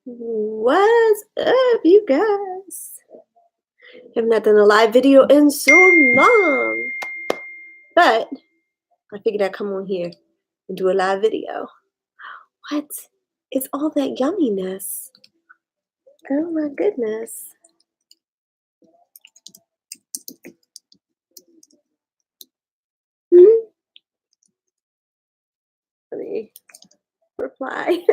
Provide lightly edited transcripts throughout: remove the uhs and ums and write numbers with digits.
What's up, you guys? Have not done a live video in so long, but I figured I'd come on here and do a live video. What is all that yumminess? Oh my goodness. Hmm? Let me reply.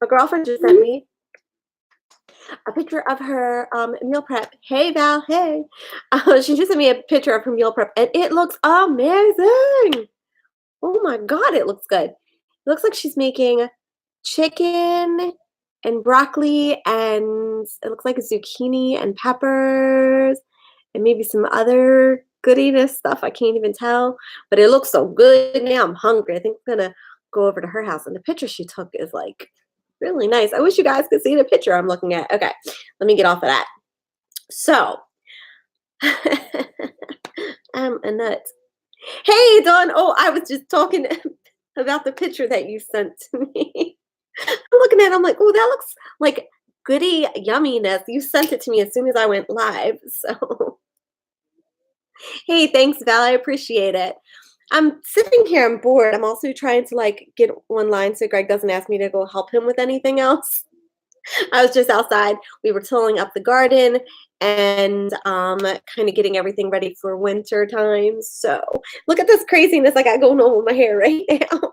My girlfriend just sent me a picture of her meal prep. Hey Val, hey. She just sent me a picture of her meal prep and it looks amazing. Oh my God, it looks good. It looks like she's making chicken and broccoli and it looks like zucchini and peppers and maybe some other goodiness stuff. I can't even tell, but it looks so good now. I'm hungry. I think I'm gonna go over to her house. And the picture she took is like really nice. I wish you guys could see the picture I'm looking at. Okay, let me get off of that. So, I'm a nut. Hey, Dawn. Oh, I was just talking about the picture that you sent to me. I'm looking at it, I'm like, oh, that looks like goody yumminess. You sent it to me as soon as I went live. So, hey, thanks, Val. I appreciate it. I'm sitting here, I'm bored. I'm also trying to like get online so Greg doesn't ask me to go help him with anything else. I was just outside. We were tilling up the garden and kind of getting everything ready for winter time. So look at this craziness I got going on with my hair right now.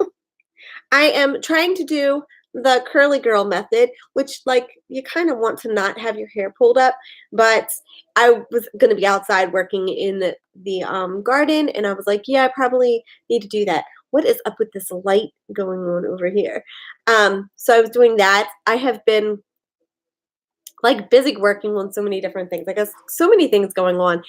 I am trying to do the curly girl method, which like you kind of want to not have your hair pulled up, but I was going to be outside working in the garden and I was like, yeah, I probably need to do that. What is up with this light going on over here? So I was doing that. I have been like busy working on so many different things. I guess so many things going on.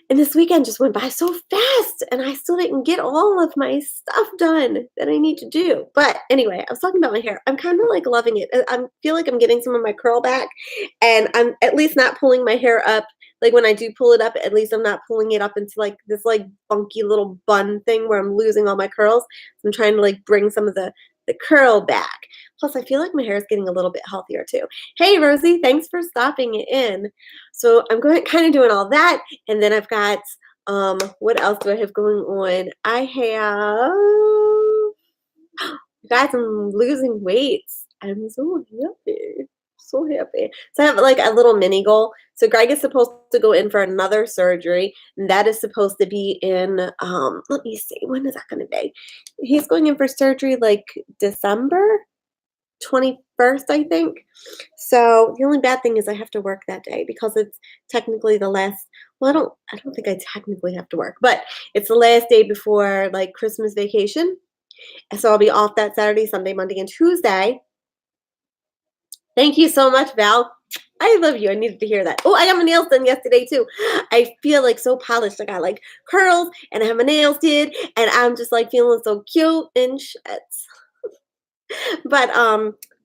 And this weekend just went by so fast, and I still didn't get all of my stuff done that I need to do. But anyway, I was talking about my hair. I'm kind of like loving it. I feel like I'm getting some of my curl back, and I'm at least not pulling my hair up. Like when I do pull it up, at least I'm not pulling it up into like this like funky little bun thing where I'm losing all my curls. So I'm trying to like bring some of the curl back. Plus, I feel like my hair is getting a little bit healthier too. Hey, Rosie, thanks for stopping in. So I'm going kind of doing all that. And then I've got, what else do I have going on? I have, guys, I'm losing weight. I'm so happy. So happy. So I have like a little mini goal. So Greg is supposed to go in for another surgery. And that is supposed to be in, let me see, when is that going to be? He's going in for surgery like December 21st, I think. So the only bad thing is I have to work that day because it's technically the last, well, I don't think I technically have to work, but it's the last day before like Christmas vacation. And so I'll be off that Saturday, Sunday, Monday, and Tuesday. Thank you so much, Val. I love you. I needed to hear that. Oh, I got my nails done yesterday too. I feel like so polished. I got like curls and I have my nails did, and I'm just like feeling so cute and shit. But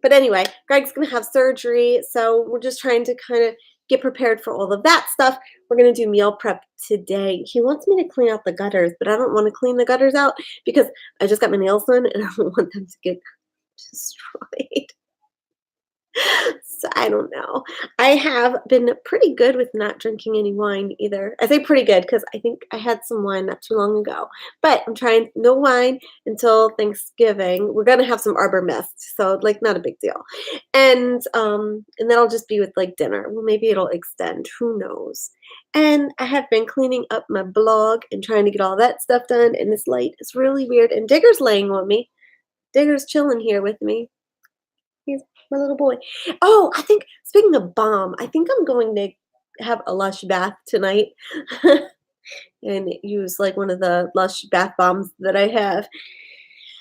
but anyway, Greg's gonna have surgery, so we're just trying to kind of get prepared for all of that stuff. We're gonna do meal prep today. He wants me to clean out the gutters, but I don't want to clean the gutters out because I just got my nails done and I don't want them to get destroyed. So I don't know. I have been pretty good with not drinking any wine either. I say pretty good because I think I had some wine not too long ago. But I'm trying no wine until Thanksgiving. We're gonna have some Arbor Mist, so like not a big deal. And then I'll just be with like dinner. Well, maybe it'll extend. Who knows? And I have been cleaning up my blog and trying to get all that stuff done. And this light is really weird. And Digger's laying on me. Digger's chilling here with me. He's my little boy. Oh, I think speaking of balm, I think I'm going to have a Lush bath tonight and use like one of the Lush bath bombs that I have.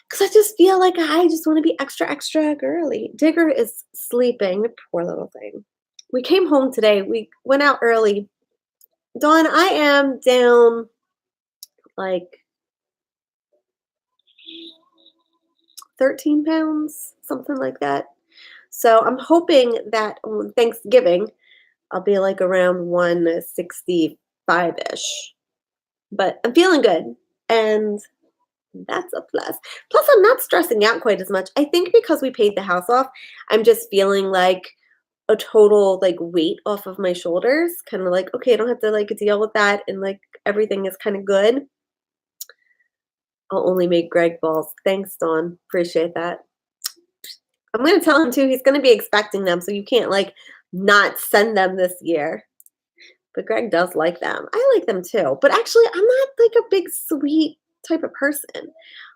Because I just feel like I just want to be extra, extra girly. Digger is sleeping. Poor little thing. We came home today. We went out early. Dawn, I am down like 13 pounds, something like that. So I'm hoping that on Thanksgiving, I'll be like around 165-ish. But I'm feeling good. And That's a plus. Plus, I'm not stressing out quite as much. I think because we paid the house off, I'm just feeling like a total like weight off of my shoulders. Kind of like, okay, I don't have to like deal with that, and like everything is kind of good. I'll only make Greg balls. Thanks, Dawn. Appreciate that. I'm gonna tell him too. He's gonna be expecting them, so you can't like not send them this year. But Greg does like them. I like them too. But actually, I'm not like a big sweet type of person.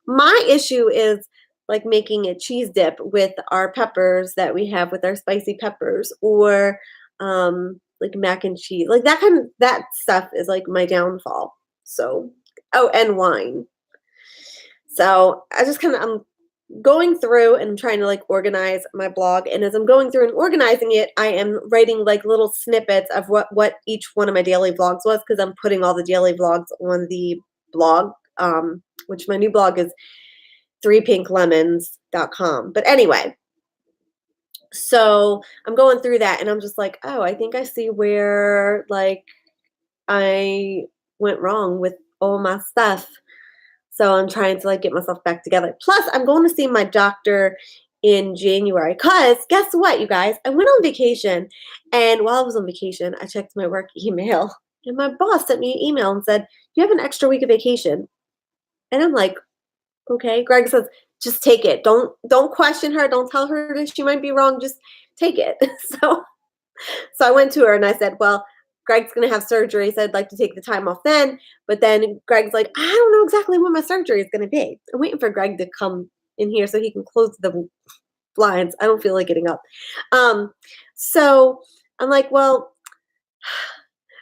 My issue is like making a cheese dip with our peppers that we have with our spicy peppers, or like mac and cheese. Like that stuff is like my downfall. So, oh, and wine. So I just kind of I'm going through and trying to like organize my blog, and as I'm going through and organizing it, I am writing like little snippets of what each one of my daily vlogs was, because I'm putting all the daily vlogs on the blog, which my new blog is 3pinklemons.com. But anyway, so I'm going through that and I'm just like, oh, I think I see where like I went wrong with all my stuff. So I'm trying to like get myself back together. Plus, I'm going to see my doctor in January. Cause guess what, you guys? I went on vacation, and while I was on vacation, I checked my work email, and my boss sent me an email and said, "You have an extra week of vacation." And I'm like, "Okay." Greg says, "Just take it. Don't question her. Don't tell her that she might be wrong. Just take it." So I went to her and I said, "Well, Greg's going to have surgery, so I'd like to take the time off then." But then Greg's like, "I don't know exactly when my surgery is going to be." I'm waiting for Greg to come in here so he can close the blinds. I don't feel like getting up. So I'm like, well,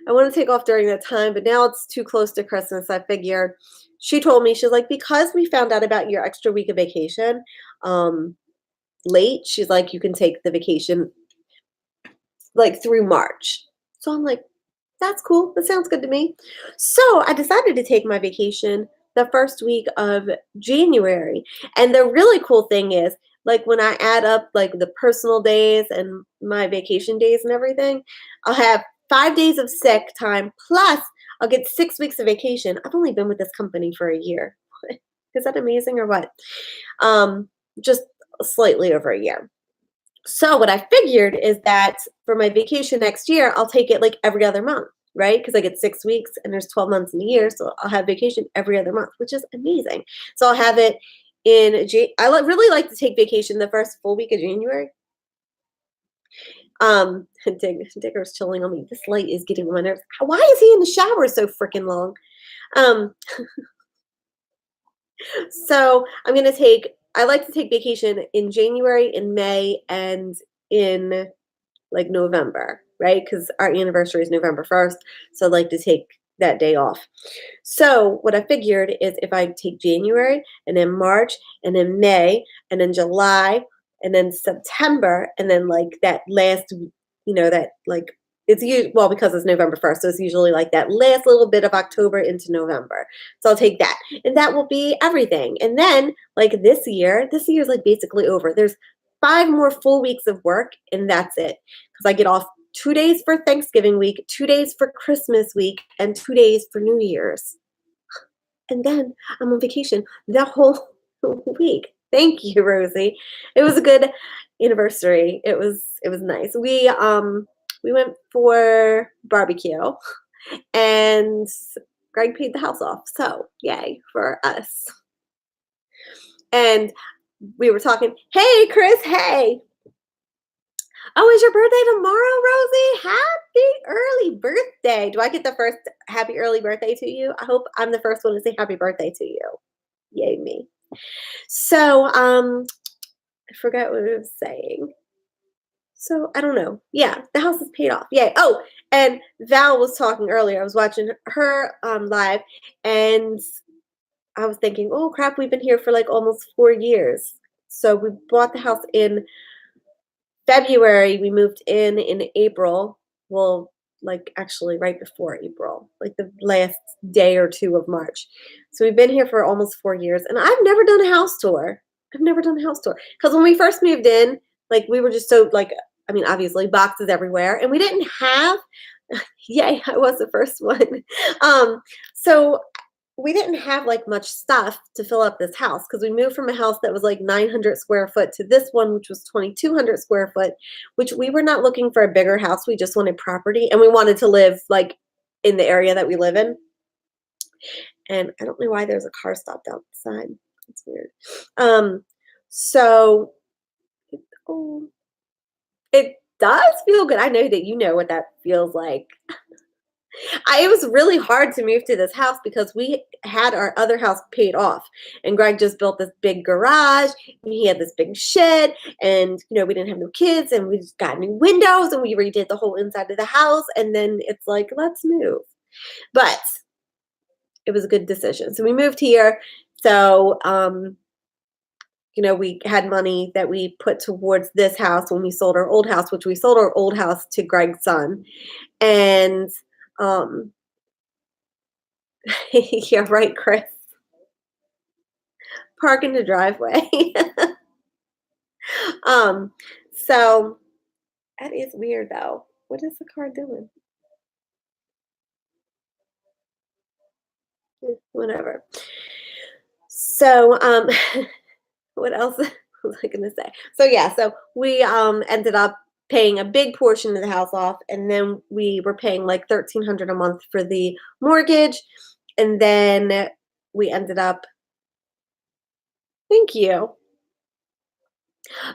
I want to take off during that time, but now it's too close to Christmas. I figure she told me, she's like, because we found out about your extra week of vacation late, she's like, you can take the vacation like through March. So I'm like, that's cool. That sounds good to me. So I decided to take my vacation the first week of January. And the really cool thing is, like when I add up like the personal days and my vacation days and everything, I'll have 5 days of sick time plus I'll get 6 weeks of vacation. I've only been with this company for a year. Is that amazing or what? Just slightly over a year. So what I figured is that for my vacation next year, I'll take it like every other month, right? Because I get 6 weeks and there's 12 months in a year. So I'll have vacation every other month, which is amazing. So I'll have it in really like to take vacation the first full week of January. Digger's chilling on me. This light is getting on my nerves. Why is he in the shower so freaking long? So I like to take vacation in January, in May, and in like November, right? Because our anniversary is November 1st. So I like to take that day off. So what I figured is if I take January and then March and then May and then July and then September and then like that last, that like it's usually, well, because it's November 1st, so it's usually like that last little bit of October into November. So I'll take that. And that will be everything. And then like this year's like basically over. There's 5 more full weeks of work and that's it. Because I get off 2 days for Thanksgiving week, 2 days for Christmas week, and 2 days for New Year's. And then I'm on vacation the whole week. Thank you, Rosie. It was a good anniversary. It was nice. We went for barbecue and Greg paid the house off. So yay for us. And we were talking, hey, Chris, hey. Oh, is your birthday tomorrow, Rosie? Happy early birthday. Do I get the first happy early birthday to you? I hope I'm the first one to say happy birthday to you. Yay, me. So, I forgot what I was saying. So, I don't know. Yeah, the house is paid off. Yay. Oh, and Val was talking earlier. I was watching her live, and I was thinking, oh, crap, we've been here for like almost 4 years. So, we bought the house in February. We moved in April. Well, like actually right before April, like the last day or two of March. So we've been here for almost 4 years, and I've never done a house tour. Because when we first moved in, like we were just so like, I mean, obviously boxes everywhere, and we didn't have. Yay, I was the first one. So we didn't have like much stuff to fill up this house because we moved from a house that was like 900 square foot to this one, which was 2,200 square foot, which we were not looking for a bigger house. We just wanted property and we wanted to live like in the area that we live in. And I don't know why there's a car stopped outside. It's weird. Um, so oh, it does feel good. I know that you know what that feels like. It was really hard to move to this house because we had our other house paid off, and Greg just built this big garage, and he had this big shed, and we didn't have no kids, and we just got new windows, and we redid the whole inside of the house, and then it's like, let's move. But it was a good decision. So we moved here. So we had money that we put towards this house when we sold our old house, which we sold our old house to Greg's son. And um yeah, right, Chris. Park in the driveway. um, so that is weird though. What is the car doing? Whatever. So what else was I gonna say? So yeah, so we ended up paying a big portion of the house off, and then we were paying like 1,300 a month for the mortgage, and then we ended up. Thank you.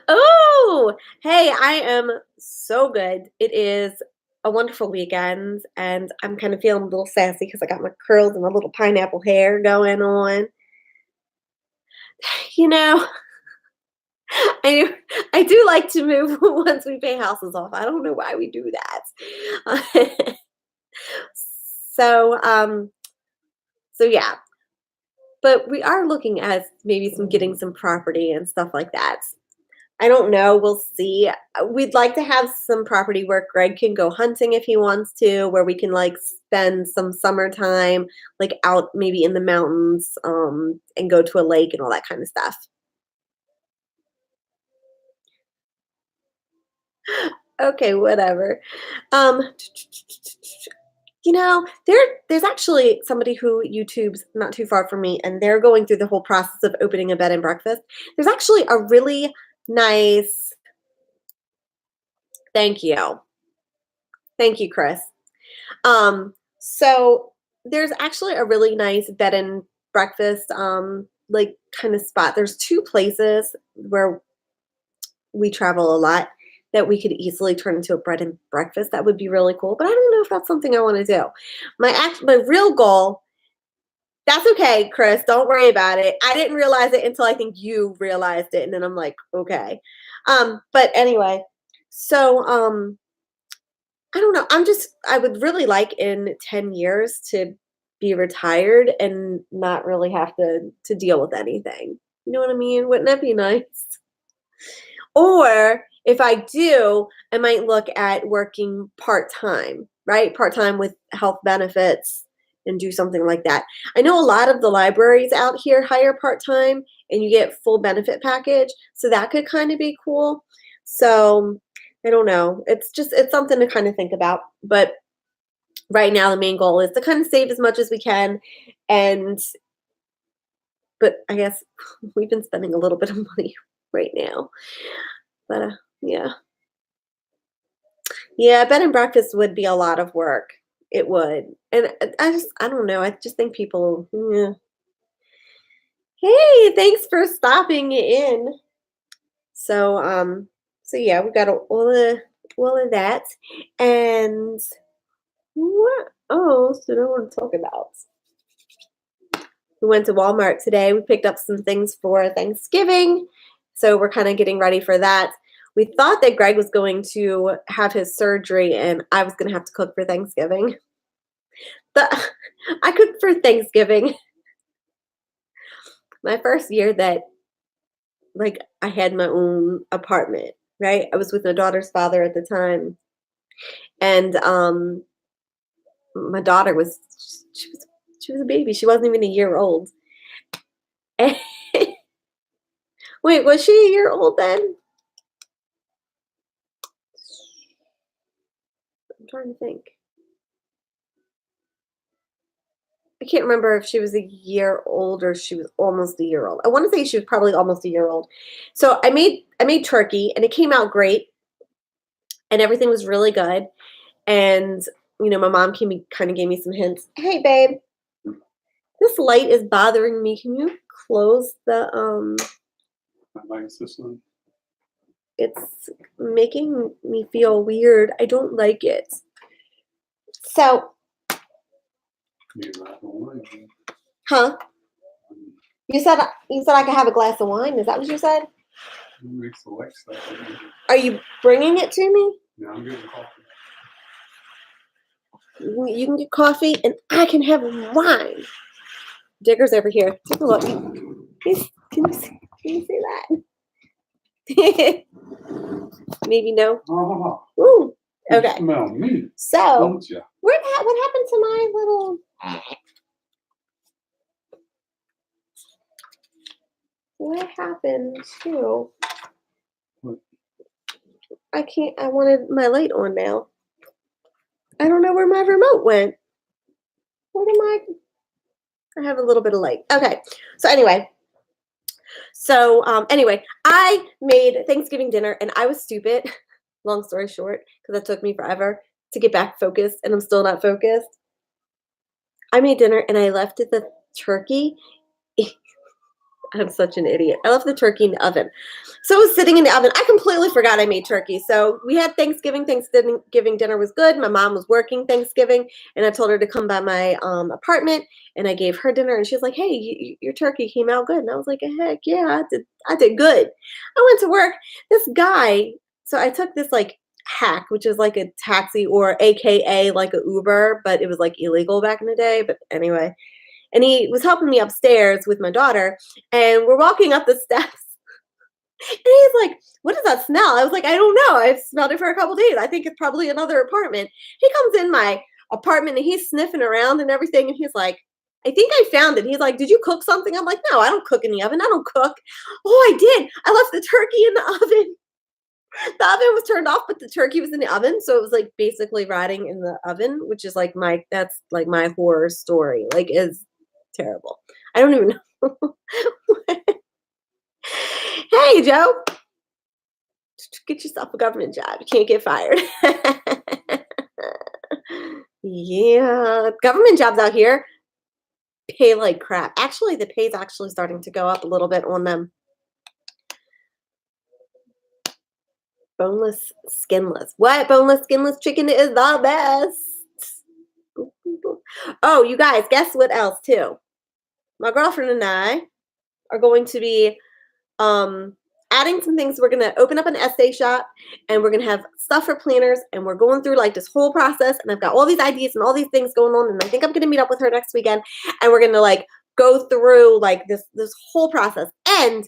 Oh, hey, I am so good. It is a wonderful weekend, and I'm kind of feeling a little sassy because I got my curls and my little pineapple hair going on. You know, I I do like to move once we pay houses off. I don't know why we do that. so so yeah, but we are looking at maybe some getting some property and stuff like that. I don't know. We'll see. We'd like to have some property where Greg can go hunting if he wants to, where we can like spend some summertime, like out maybe in the mountains, and go to a lake and all that kind of stuff. Okay, whatever. Um, there's actually somebody who YouTube's not too far from me, and they're going through the whole process of opening a bed and breakfast. There's actually a really nice. Thank you. Thank you, Chris. So there's actually a really nice bed and breakfast, like kind of spot. There's two places where we travel a lot that we could easily turn into a bread and breakfast. That would be really cool. But I don't know if that's something I want to do. My real goal. That's okay, Chris. Don't worry about it. I didn't realize it until I think you realized it, and then I'm like, okay. But anyway, so I don't know. I would really like in 10 years to be retired and not really have to deal with anything. You know what I mean? Wouldn't that be nice? Or if I do, I might look at working part-time, right? Part-time with health benefits and do something like that. I know a lot of the libraries out here hire part-time and you get full benefit package, so that could kind of be cool. So I don't know. It's something to kind of think about. But right now the main goal is to kind of save as much as we can. And but I guess we've been spending a little bit of money right now. But yeah. Yeah, bed and breakfast would be a lot of work. It would. And I don't know. I just think people yeah. Hey, thanks for stopping in. So so yeah, we got all of that. And what else did I want to talk about? We went to Walmart today. We picked up some things for Thanksgiving. So we're kind of getting ready for that. We thought that Greg was going to have his surgery and I was going to have to cook for Thanksgiving. I cooked for Thanksgiving. My first year that like I had my own apartment, right? I was with my daughter's father at the time. And my daughter she was a baby. She wasn't even a year old. Wait, was she a year old then? I'm trying to think. I can't remember if she was a year old or she was almost a year old. I want to say she was probably almost a year old. So I made turkey and it came out great and everything was really good. And my mom kind of gave me some hints. Hey, babe, this light is bothering me. Can you close the My light's this one. It's making me feel weird. I don't like it. So, Maybe like a wine. huh? You said I could have a glass of wine. Is that what you said? Who makes the light stuff? Are you bringing it to me? Yeah, I'm getting coffee. You can get coffee and I can have wine. Digger's over here. Take a look. Can you see that? Maybe no. Oh, Ooh. you Okay. smell me, So don't you? what happened to my little? What happened to? What? I wanted my light on now. I don't know where my remote went. What am I have a little bit of light. Okay. So anyway, I made Thanksgiving dinner and I was stupid. Long story short, because that took me forever to get back focused and I'm still not focused. I made dinner and I left the turkey. I'm such an idiot. I left the turkey in the oven. So it was sitting in the oven. I completely forgot I made turkey. So we had Thanksgiving. Thanksgiving dinner was good. My mom was working Thanksgiving, and I told her to come by my apartment, and I gave her dinner. And she's like, "Hey, your turkey came out good." And I was like, "Heck yeah, I did good." I went to work. This guy. So I took this like hack, which is like a taxi or AKA like a Uber, but it was like illegal back in the day. But anyway. And he was helping me upstairs with my daughter, and we're walking up the steps. And he's like, "What does that smell?" I was like, "I don't know. I've smelled it for a couple days. I think it's probably another apartment." He comes in my apartment and he's sniffing around and everything. And he's like, "I think I found it." He's like, "Did you cook something?" I'm like, "No, I don't cook in the oven. I don't cook." "Oh, I did. I left the turkey in the oven." The oven was turned off, but the turkey was in the oven. So it was like basically rotting in the oven, which is like that's like my horror story. Like is terrible. I don't even know. Hey, Joe, get yourself a government job. You can't get fired. Yeah, government jobs out here pay like crap. Actually, the pay's actually starting to go up a little bit on them. Boneless, skinless. What? Boneless, skinless chicken is the best. Oh, you guys, guess what else too? My girlfriend and I are going to be adding some things. We're going to open up an essay shop and we're going to have stuff for planners and we're going through like this whole process and I've got all these ideas and all these things going on and I think I'm going to meet up with her next weekend and we're going to like go through like this whole process and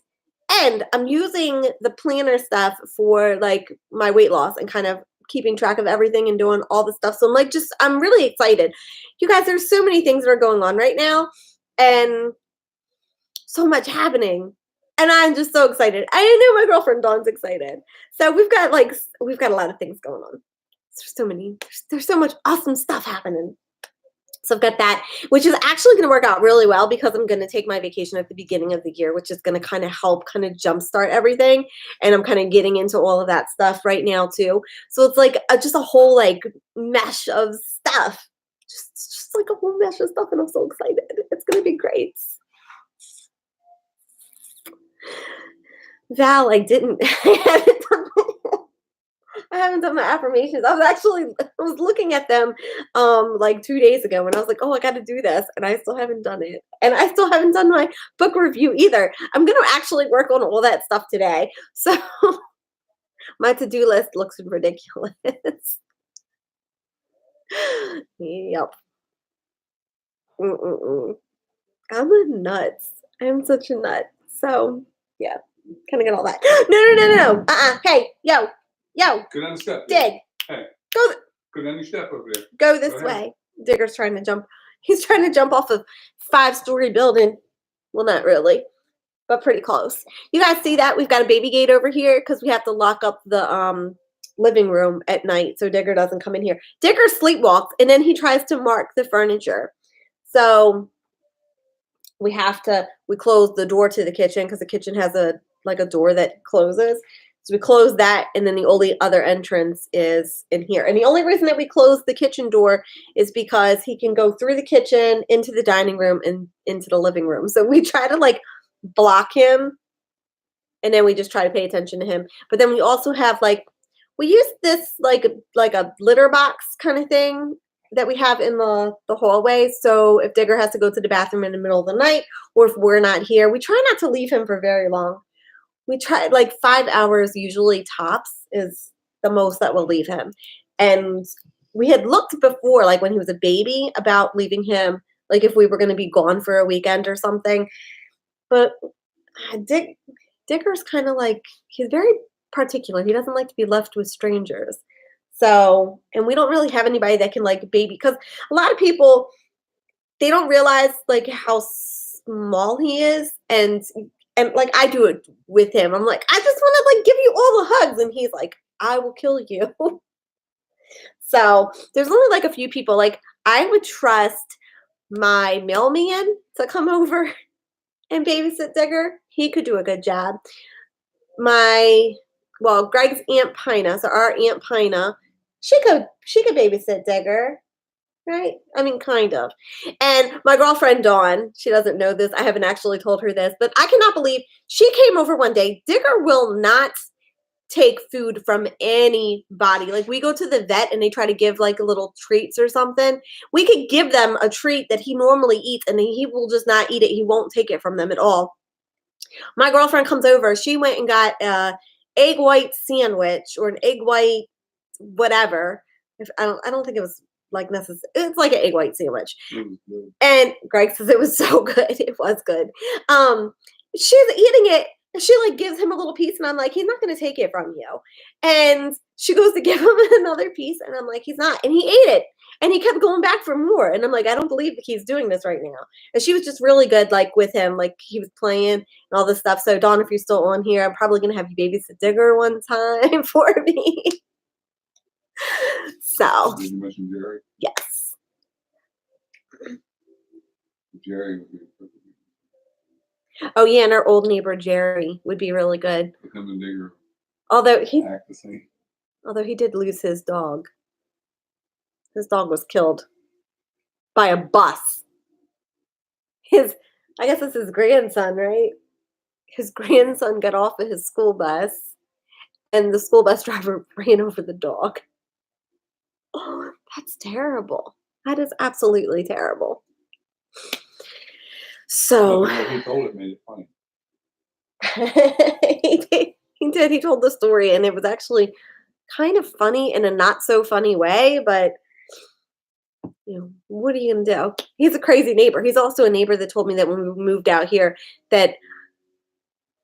I'm using the planner stuff for like my weight loss and kind of keeping track of everything and doing all the stuff. So I'm like I'm really excited. You guys, there's so many things that are going on right now and so much happening. And I'm just so excited. I know my girlfriend Dawn's excited. So we've got a lot of things going on. There's so much awesome stuff happening. So I've got that, which is actually going to work out really well because I'm going to take my vacation at the beginning of the year, which is going to kind of help kind of jumpstart everything. And I'm kind of getting into all of that stuff right now too. So it's like just a whole like mesh of stuff, just like a whole mesh of stuff. And I'm so excited. It's going to be great. Val, I haven't done my affirmations. I was looking at them like 2 days ago and I was like, "Oh, I got to do this." And I still haven't done it. And I still haven't done my book review either. I'm going to actually work on all that stuff today. So my to-do list looks ridiculous. Yep. I'm a nuts. I'm such a nut. So, yeah. Kind of get all that. No. Hey, yo. Go down the step. Dig. Hey. Go down your step over there. Go this way. Digger's trying to jump. He's trying to jump off a 5-story building. Well, not really, but pretty close. You guys see that? We've got a baby gate over here because we have to lock up the living room at night so Digger doesn't come in here. Digger sleepwalks, and then he tries to mark the furniture. So we close the door to the kitchen because the kitchen has a door that closes. So we close that, and then the only other entrance is in here. And the only reason that we close the kitchen door is because he can go through the kitchen, into the dining room, and into the living room. So we try to like block him, and then we just try to pay attention to him. But then we also have we use this like a litter box kind of thing that we have in the hallway. So if Digger has to go to the bathroom in the middle of the night, or if we're not here, we try not to leave him for very long. We try 5 hours usually tops is the most that we'll leave him. And we had looked before, like when he was a baby, about leaving him, like if we were going to be gone for a weekend or something. But Digger's kind of he's very particular. He doesn't like to be left with strangers. So, and we don't really have anybody that can baby, because a lot of people, they don't realize how small he is, and I do it with him. I'm like, I just want to give you all the hugs, and he's like, I will kill you. So there's only a few people. I would trust my mailman to come over and babysit Digger. He could do a good job. Greg's Aunt Pina, so our Aunt Pina, she could babysit Digger. Right? I mean, kind of. And my girlfriend, Dawn, she doesn't know this. I haven't actually told her this, but I cannot believe she came over one day. Digger will not take food from anybody. We go to the vet and they try to give little treats or something. We could give them a treat that he normally eats, and he will just not eat it. He won't take it from them at all. My girlfriend comes over. She went and got a egg white sandwich, or an egg white whatever. I don't think it was necessary. It's like an egg white sandwich. And Greg says it was so good. It was good. She's eating it, and she gives him a little piece, and I'm like, he's not going to take it from you. And she goes to give him another piece, and I'm like, he's not. And he ate it, and he kept going back for more. And I'm like, I don't believe that he's doing this right now. And she was just really good, with him, he was playing and all this stuff. So Dawn, if you're still on here, I'm probably going to have you babysit Digger one time for me. So, Did you mention Jerry? yes. Jerry would be perfect. Oh yeah, and our old neighbor Jerry would be really good. With him and Digger Although he act the same. did lose his dog. His dog was killed by a bus. I guess it's his grandson, right? His grandson got off of his school bus, and the school bus driver ran over the dog. Oh, that's terrible. That is absolutely terrible. So he told it made it funny. he did. He told the story, and it was actually kind of funny in a not so funny way, but what are you gonna do? He's a crazy neighbor. He's also a neighbor that told me that when we moved out here that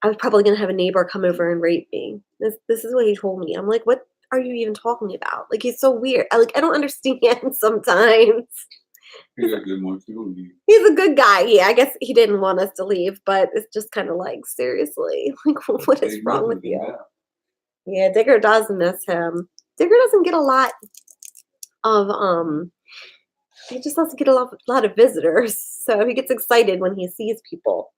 I was probably gonna have a neighbor come over and rape me. This is what he told me. I'm like, what are you even talking about? He's so weird. I don't understand sometimes. He didn't want to leave. He's a good guy. Yeah, I guess he didn't want us to leave, but it's just kind of seriously, what is wrong with you? Yeah, Digger does miss him. Digger doesn't get a lot of he just doesn't get a lot of visitors, so he gets excited when he sees people.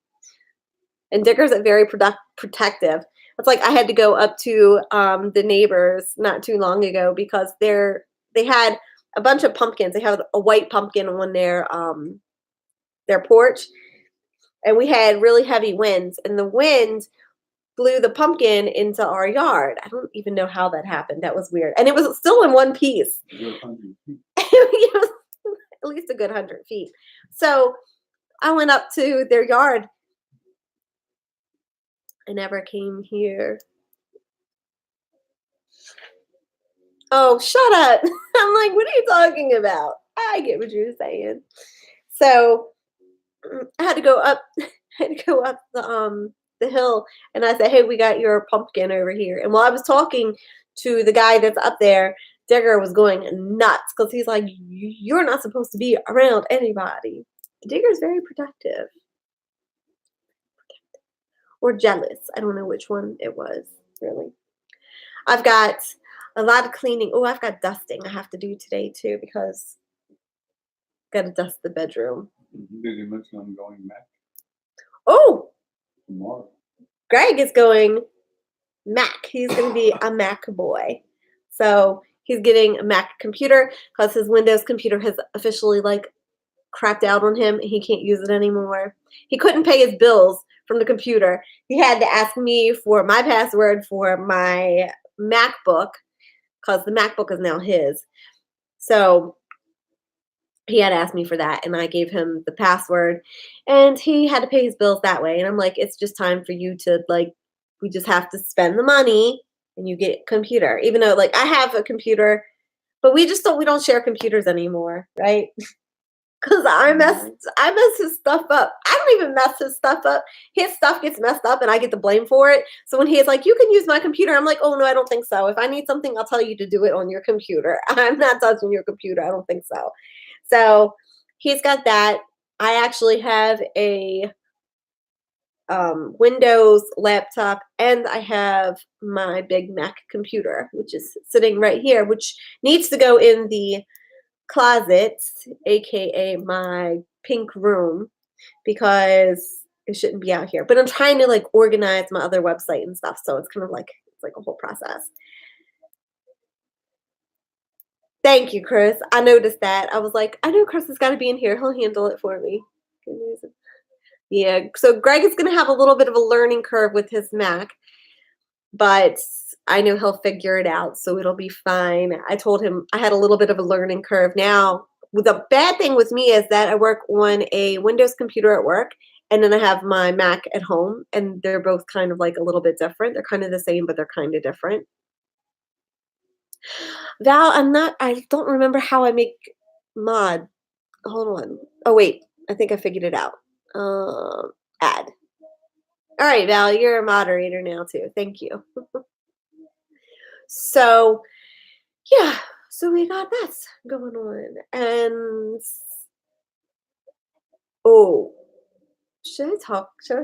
And Digger's very protective. It's I had to go up to the neighbors not too long ago because they had a bunch of pumpkins. They have a white pumpkin on their porch, and we had really heavy winds, and the wind blew the pumpkin into our yard. I don't even know how that happened. That was weird, and it was still in one piece. At least a good 100 feet. So I went up to their yard. I never came here. Oh, shut up. I'm like, what are you talking about? I get what you're saying. So I had to go up the hill, and I said, hey, we got your pumpkin over here. And while I was talking to the guy that's up there, Digger was going nuts because he's like, you're not supposed to be around anybody. Digger's very protective. Or jealous. I don't know which one it was, really. I've got a lot of cleaning. Oh, I've got dusting I have to do today, too, because I've got to dust the bedroom. Did you mention I'm going back? Oh, tomorrow. Greg is going Mac. He's going to be a Mac boy. So he's getting a Mac computer because his Windows computer has officially like crapped out on him and he can't use it anymore. He couldn't pay his bills from the computer. He had to ask me for my password for my MacBook because the MacBook is now his. So he had asked me for that and I gave him the password and he had to pay his bills that way. And I'm like, it's just time for you to like, we just have to spend the money and you get a computer. Even though like I have a computer, but we don't share computers anymore, right? Because I mess his stuff up. I don't even mess his stuff up. His stuff gets messed up and I get the blame for it. So when he's like, you can use my computer, I'm like, oh no, I don't think so. If I need something, I'll tell you to do it on your computer. I'm not touching your computer. I don't think so. So he's got that. I actually have a Windows laptop and I have my big Mac computer, which is sitting right here, which needs to go in the closet, aka my pink room, because it shouldn't be out here. But I'm trying to like organize my other website and stuff, so it's kind of like it's like a whole process. Thank you, Chris. I noticed that. I was like, I know Chris has got to be in here. He'll handle it for me. Yeah. So Greg is going to have a little bit of a learning curve with his Mac, but I know he'll figure it out, so it'll be fine. I told him I had a little bit of a learning curve. Now, the bad thing with me is that I work on a Windows computer at work, and then I have my Mac at home, and they're both kind of like a little bit different. They're kind of the same, but they're kind of different. Val, I don't remember how I make mod. Hold on. Oh, wait. I think I figured it out. Add. All right, Val, you're a moderator now, too. Thank you. So, yeah, so we got that going on. And, oh, should I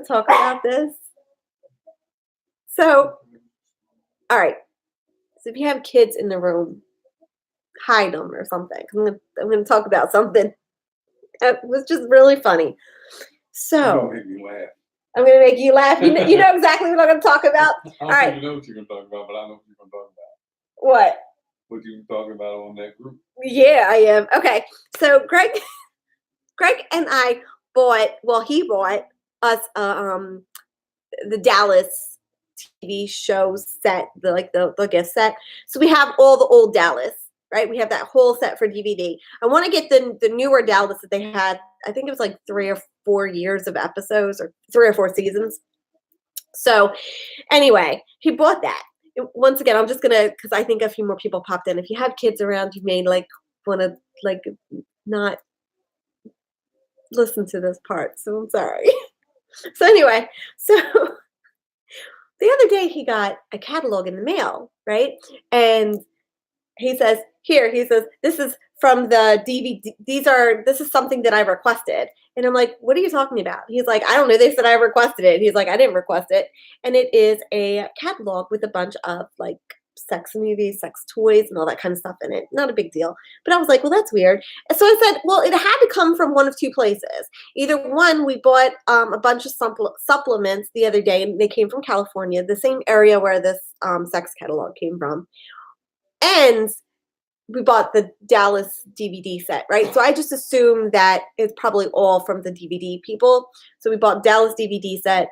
talk about this? So, all right. So if you have kids in the room, hide them or something. I'm gonna talk about something that was just really funny. So Make me laugh. I'm gonna make you laugh. You know exactly what I'm gonna talk about. I don't think you know what you're gonna talk about, but I know what you're gonna talk about. What? What you were talking about on that group. Yeah, I am. Okay. So Greg and I bought. Well, he bought us the Dallas TV show set, the gift set. So we have all the old Dallas, right? We have that whole set for DVD. I want to get the newer Dallas that they had. I think it was like 3 or 4 years of episodes or 3 or 4 seasons. So anyway, he bought that. Once again, I'm just gonna, because I think a few more people popped in. If you have kids around, you may like want to like not listen to this part. So I'm sorry. So anyway, so the other day he got a catalog in the mail, right? And he says, this is from the DVD. This is something that I requested. And I'm like, what are you talking about? He's like, I don't know. They said I requested it. He's like, I didn't request it. And it is a catalog with a bunch of like sex movies, sex toys, and all that kind of stuff in it. Not a big deal. But I was like, well, that's weird. And so I said, well, it had to come from one of two places. Either one, we bought a bunch of supplements the other day, and they came from California, the same area where this sex catalog came from. And we bought the Dallas DVD set, right? So I just assumed that it's probably all from the DVD people. So we bought Dallas DVD set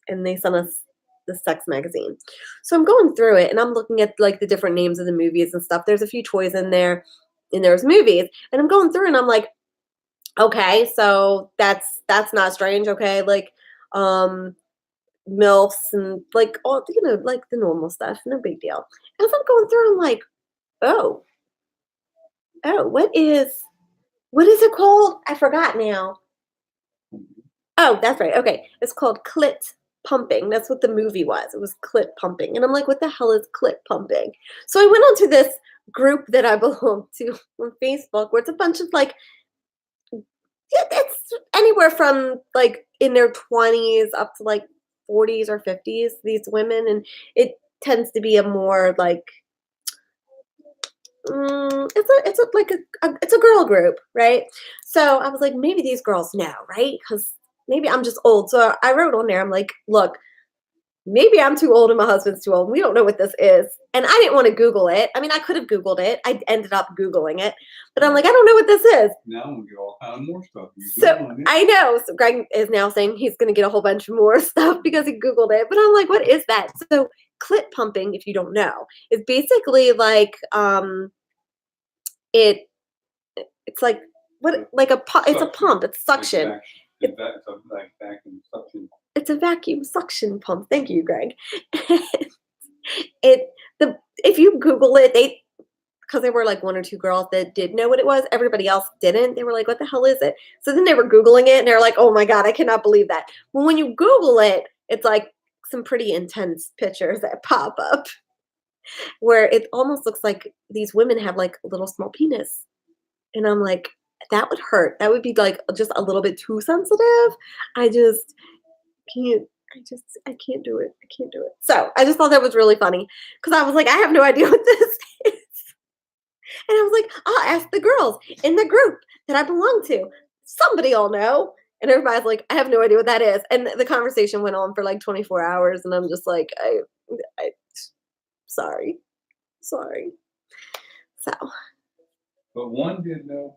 and they sent us the sex magazine. So I'm going through it and I'm looking at like the different names of the movies and stuff. There's a few toys in there and there's movies. And I'm going through and I'm like, okay, so that's not strange, okay? Like MILFs and like all, like the normal stuff, no big deal. As I'm going through, I'm like, oh, what is it called? I forgot now. Oh, that's right. Okay. It's called clit pumping. That's what the movie was. It was clit pumping. And I'm like, what the hell is clit pumping? So I went onto this group that I belong to on Facebook where it's a bunch of like, it's anywhere from like in their 20s up to like 40s or 50s, these women. And it tends to be a more like, it's a girl group, right? So I was like, maybe these girls know, right? Because maybe I'm just old. So I wrote on there, I'm like, look, maybe I'm too old and my husband's too old. We don't know what this is. And I didn't want to Google it. I mean, I could have Googled it. I ended up Googling it. But I'm like, I don't know what this is. Now I'm gonna get all kind of more stuff. You So Googling it. I know. So Greg is now saying he's going to get a whole bunch more stuff because he Googled it. But I'm like, what is that? So clit pumping, if you don't know, is basically like it. It's like what? Like a pump. It's a Suction. pump. It's suction. It's like vacuum suction. It's a vacuum suction pump. Thank you, Greg. it the if you Google it, they because there were like one or two girls that did know what it was. Everybody else didn't. They were like, what the hell is it? So then they were Googling it and they're like, oh my God, I cannot believe that. But when you Google it, it's like some pretty intense pictures that pop up where it almost looks like these women have like a little small penis. And I'm like, that would hurt. That would be like just a little bit too sensitive. I just can't. I can't do it. I can't do it. So I just thought that was really funny because I was like, I have no idea what this is. And I was like, I'll ask the girls in the group that I belong to. Somebody will know. And everybody's like, I have no idea what that is. And the conversation went on for like 24 hours. And I'm just like, sorry. So, But one did know.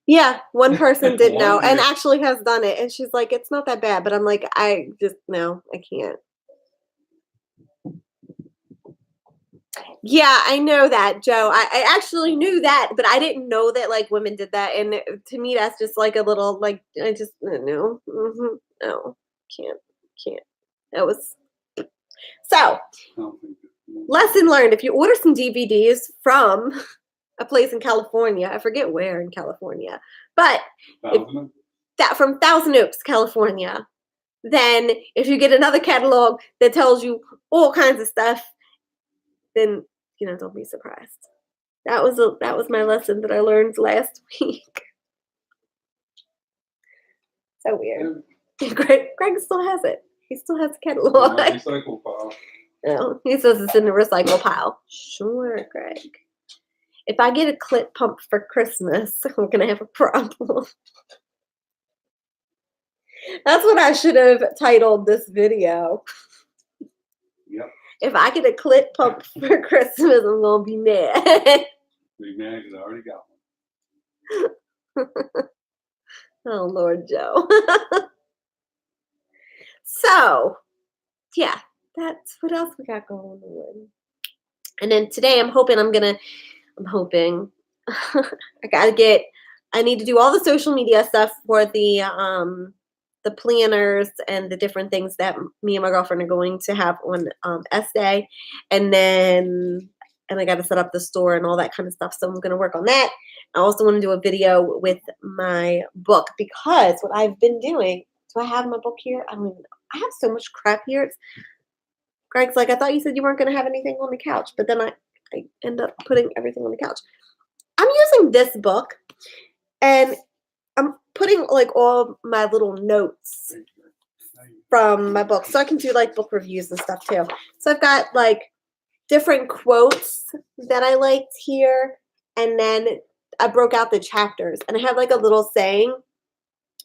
yeah, one person did know One and did. actually has done it. And she's like, it's not that bad. But I'm like, no, I can't. Yeah, I know that, Joe. I actually knew that, but I didn't know that like women did that. And to me, that's just like a little like I just no, no, can't. That was so. I don't think it's- Lesson learned: if you order some DVDs from a place in California, I forget where in California, but Thousand? that from Thousand Oaks, California, then if you get another catalog that tells you all kinds of stuff, then don't be surprised. That was my lesson that I learned last week. So weird. Greg still has it. He still has the catalog. My recycle pile. No, he says it's in the recycle pile. Sure, Greg. If I get a clit pump for Christmas, I'm gonna have a problem. That's what I should have titled this video. Yep. If I get a clit pump for Christmas, I'm gonna be mad. Be mad because I already got one. Oh Lord, Joe. So, yeah, that's what else we got going on. And then today I'm hoping I need to do all the social media stuff for the planners and the different things that me and my girlfriend are going to have on S Day. And I got to set up the store and all that kind of stuff. So I'm going to work on that. I also want to do a video with my book because what I've been doing, do I have my book here? I don't even know. I have so much crap here. Greg's like, I thought you said you weren't going to have anything on the couch, but then I end up putting everything on the couch. I'm using this book and I'm putting like all my little notes from my book so I can do like book reviews and stuff too. So I've got like different quotes that I liked here, and then I broke out the chapters and I have like a little saying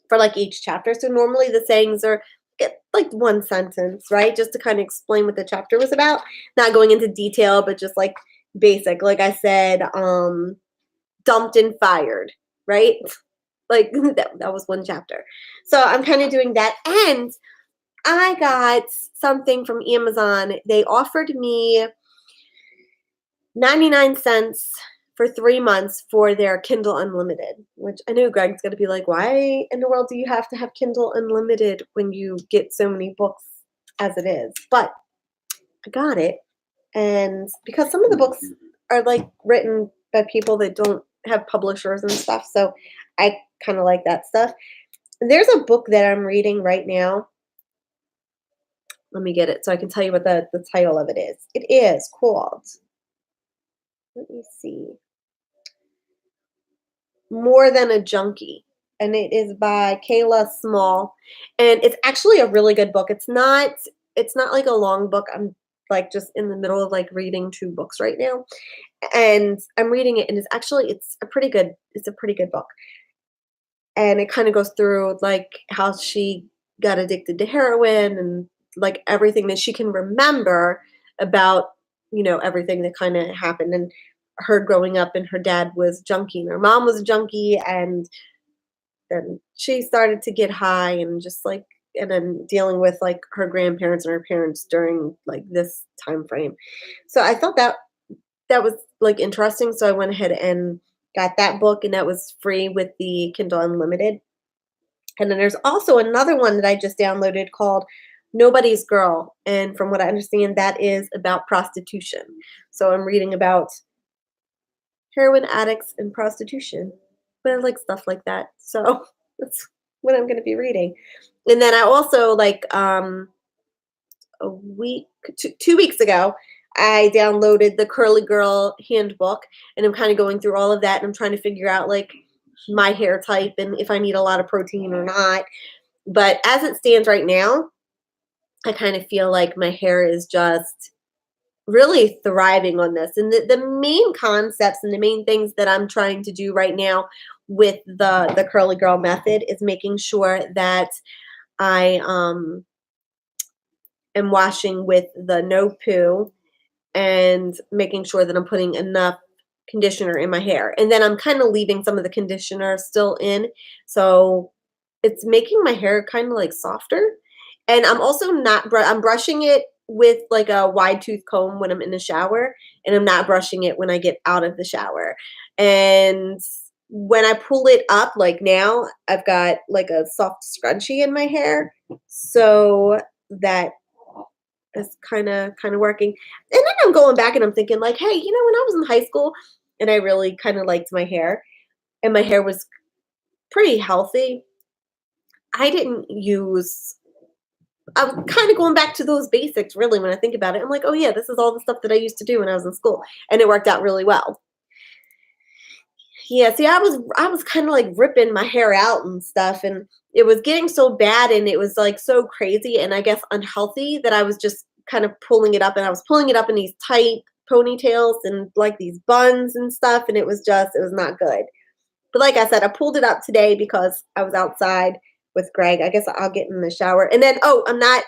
for like each chapter. So normally the sayings are like one sentence, right? Just to kind of explain what the chapter was about, not going into detail, but just like basic. Like I said, dumped and fired, right? Like that was one chapter. So I'm kind of doing that. And I got something from Amazon. They offered me 99 cents for 3 months for their Kindle Unlimited, which I know Greg's going to be like, why in the world do you have to have Kindle Unlimited when you get so many books as it is? But I got it. And because some of the books are like written by people that don't have publishers and stuff. So I kind of like that stuff. And there's a book that I'm reading right now. Let me get it so I can tell you what the title of it is. It is called, let me see, More Than a Junkie. And it is by Kayla Small. And it's actually a really good book. It's not like a long book. I'm like just in the middle of like reading 2 books right now. And I'm reading it and it's a pretty good book. and it kind of goes through like how she got addicted to heroin and like everything that she can remember about, everything that kind of happened and her growing up, and her dad was junkie and her mom was a junkie, and then she started to get high and just like, and then dealing with like her grandparents and her parents during like this time frame. So I thought that was like interesting. So I went ahead and got that book, and that was free with the Kindle Unlimited. And then there's also another one that I just downloaded called Nobody's Girl. And from what I understand, that is about prostitution. So I'm reading about heroin addicts and prostitution. But I like stuff like that. So that's what I'm going to be reading. And then I also like a week, 2 weeks ago, I downloaded the Curly Girl Handbook, and I'm kind of going through all of that, and I'm trying to figure out like my hair type and if I need a lot of protein or not. But as it stands right now, I kind of feel like my hair is just really thriving on this. And the main concepts and the main things that I'm trying to do right now with the Curly Girl method is making sure that I am washing with the no poo and making sure that I'm putting enough conditioner in my hair. And then I'm kind of leaving some of the conditioner still in. So it's making my hair kind of like softer. And I'm also not, I'm brushing it with like a wide tooth comb when I'm in the shower, and I'm not brushing it when I get out of the shower. And when I pull it up, like now, I've got like a soft scrunchie in my hair. So that is kind of working. And then I'm going back and I'm thinking like, hey, when I was in high school and I really kind of liked my hair and my hair was pretty healthy, I didn't use I'm kind of going back to those basics really when I think about it. I'm like, oh yeah, this is all the stuff that I used to do when I was in school, and it worked out really well. Yeah, see, I was kind of like ripping my hair out and stuff, and it was getting so bad, and it was like so crazy and I guess unhealthy that I was just kind of pulling it up, and I was pulling it up in these tight ponytails and like these buns and stuff, and it was not good. But like I said, I pulled it up today because I was outside with Greg. I guess I'll get in the shower. And then I'm not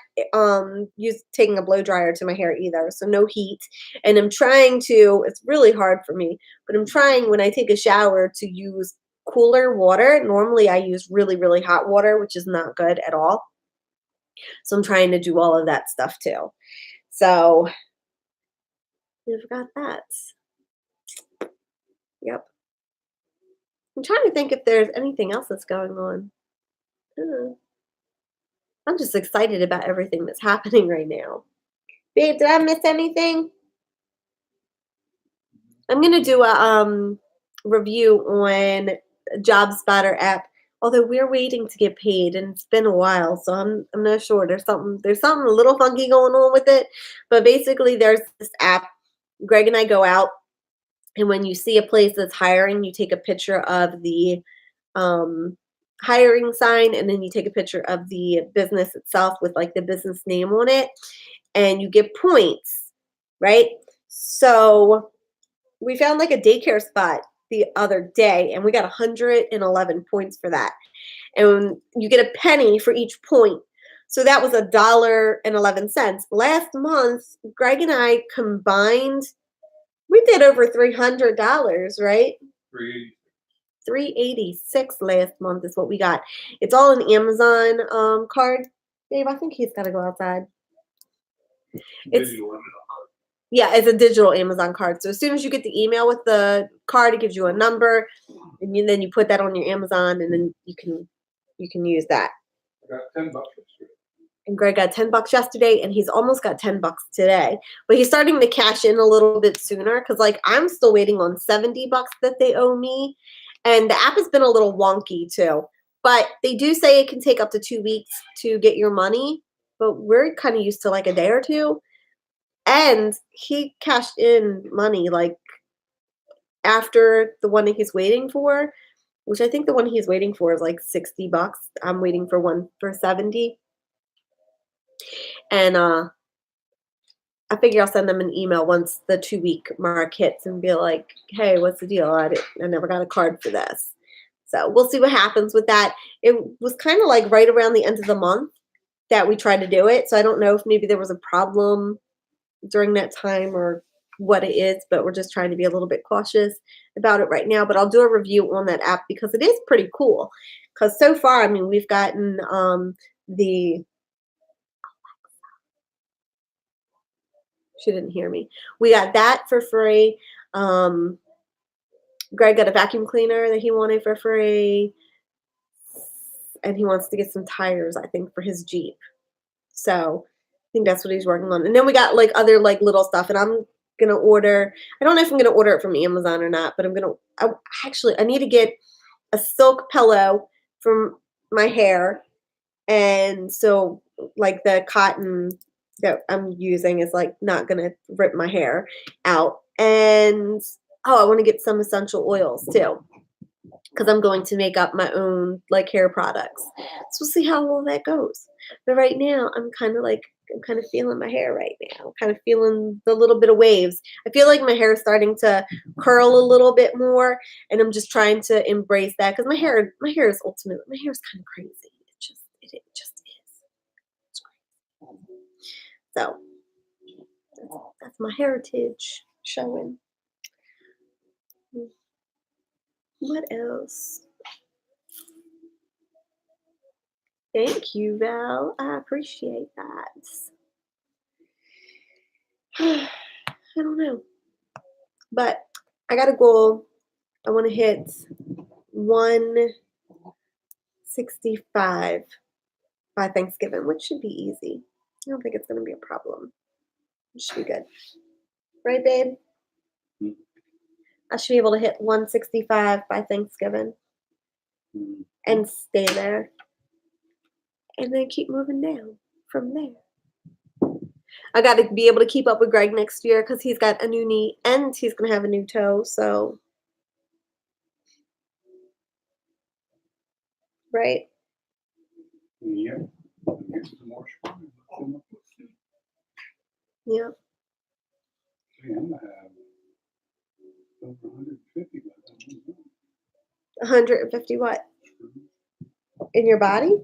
taking a blow dryer to my hair either. So no heat. And I'm trying to, it's really hard for me, but I'm trying when I take a shower to use cooler water. Normally I use really, really hot water, which is not good at all. So I'm trying to do all of that stuff too. So we've got that. Yep. I'm trying to think if there's anything else that's going on. Uh, I'm just excited about everything that's happening right now. Babe, did I miss anything? I'm gonna do a review on Job Spotter app. Although we're waiting to get paid, and it's been a while, so I'm not sure. There's something a little funky going on with it. But basically, there's this app. Greg and I go out, and when you see a place that's hiring, you take a picture of the um, hiring sign, and then you take a picture of the business itself with like the business name on it, and you get points, right? So we found like a daycare spot the other day, and we got 111 points for that. And you get a penny for each point. So that was $1.11. Last month, Greg and I combined, we did over $300, right? 380. 386 last month is what we got. It's all an Amazon card. Dave, I think he's got to go outside. It's Yeah, it's a digital Amazon card. So as soon as you get the email with the card, it gives you a number, and then you put that on your Amazon, and then you can use that. I got $10 yesterday. And Greg got $10 yesterday, and he's almost got $10 today. But he's starting to cash in a little bit sooner because, like, I'm still waiting on $70 that they owe me, and the app has been a little wonky too. But they do say it can take up to 2 weeks to get your money, but we're kind of used to like a day or two. And he cashed in money like after the one that he's waiting for, which I think the one he's waiting for is like $60. I'm waiting for one for 70. And I figure I'll send them an email once the 2-week mark hits and be like, hey, what's the deal? I never got a card for this. So we'll see what happens with that. It was kind of like right around the end of the month that we tried to do it. So I don't know if maybe there was a problem during that time or what it is, but we're just trying to be a little bit cautious about it right now. But I'll do a review on that app because it is pretty cool. Because so far, I mean, we've gotten the she didn't hear me. We got that for free. Greg got a vacuum cleaner that he wanted for free, and he wants to get some tires, I think, for his Jeep. So I think that's what he's working on. And then we got like other like little stuff, and I'm gonna order. I don't know if I'm gonna order it from Amazon or not, but I need to get a silk pillow from my hair, and so like the cotton that I'm using is like not gonna rip my hair out. And oh, I want to get some essential oils too because I'm going to make up my own like hair products. So we'll see how all that goes. But right now, I'm kind of feeling my hair right now. I'm kind of feeling the little bit of waves. I feel like my hair is starting to curl a little bit more, and I'm just trying to embrace that because my hair is my hair is kind of crazy. It just is. It's crazy. So that's my heritage showing. What else? Thank you, Val. I appreciate that. I don't know. But I got a goal. I want to hit 165 by Thanksgiving, which should be easy. I don't think it's going to be a problem. It should be good. Right, babe? Mm. I should be able to hit 165 by Thanksgiving and stay there. And then keep moving down from there. I got to be able to keep up with Greg next year because he's got a new knee and he's going to have a new toe. So, right? Yeah. Yeah. I'm gonna have over 150 by then. 150 what? In your body?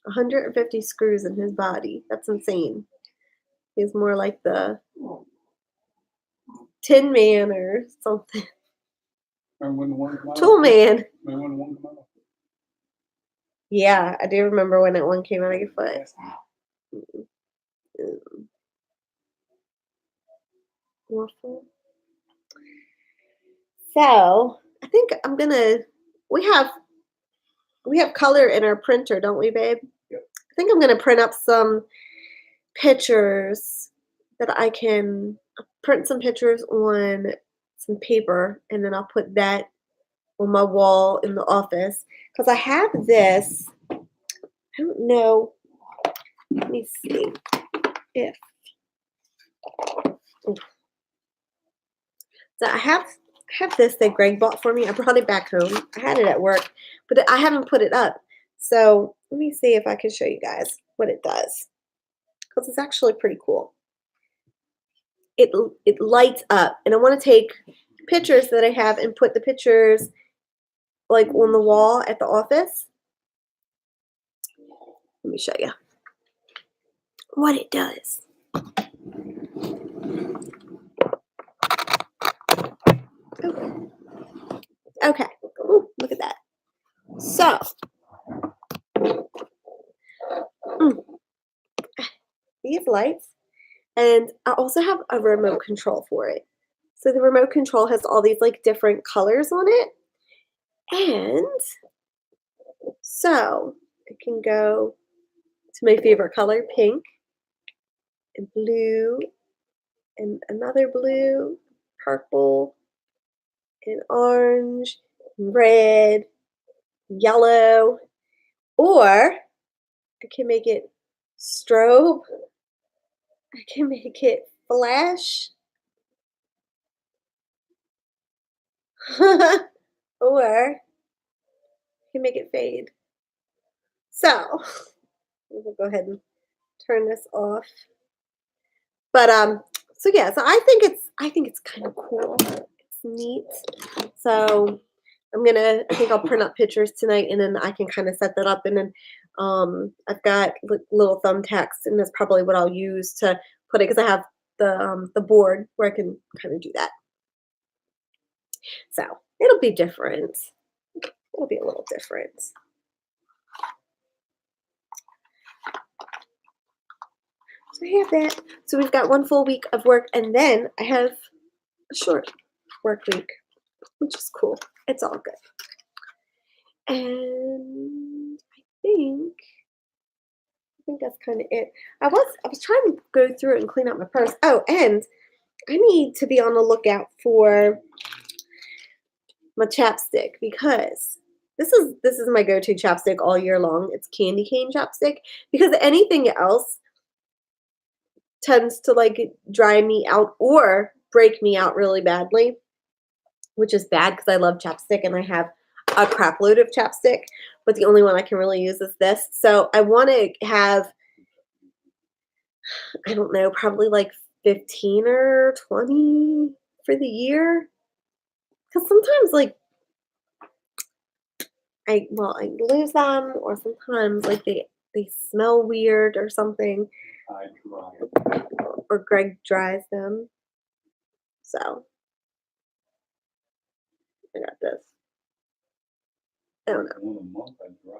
150 screws in his body. That's insane. He's more like the Tin Man or something. Remember when the one came out? Tool Man. Remember when the one came out? Yeah, I do remember when that one came out of your foot. Awful. So I think I'm gonna. We have color in our printer, don't we, babe? Yep. I think I'm gonna print up some pictures that I can print some pictures on some paper, and then I'll put that on my wall in the office because I have this. I don't know. Let me see if. Oof. So I have this that Greg bought for me. I brought it back home. I had it at work, but I haven't put it up. So let me see if I can show you guys what it does because it's actually pretty cool. It lights up, and I want to take pictures that I have and put the pictures like on the wall at the office. Let me show you what it does. Okay. Ooh, look at that. So, these lights, and I also have a remote control for it. So the remote control has all these like different colors on it. And so I can go to my favorite color, pink, and blue, and another blue, purple, and orange, and red, yellow, or I can make it strobe. I can make it flash. Or I can make it fade. So we'll go ahead and turn this off. But so yeah, so I think it's kind of cool. It's neat. So I think I'll print up pictures tonight, and then I can kind of set that up, and then I've got little thumbtacks, and that's probably what I'll use to put it because I have the board where I can kind of do that. So it'll be different. It'll be a little different. So I have that. So we've got one full week of work, and then I have a short work week, which is cool. It's all good. And I think that's kind of it. I was trying to go through it and clean out my purse. Oh, and I need to be on the lookout for my chapstick because this is my go-to chapstick all year long. It's candy cane chapstick because anything else tends to like dry me out or break me out really badly, which is bad because I love chapstick and I have a crap load of chapstick, but the only one I can really use is this. So I want to have, I don't know, probably like 15 or 20 for the year. Because sometimes like I lose them or sometimes like they smell weird or something. I dry. Or Greg dries them. So I got this. I don't know. One a month I dry.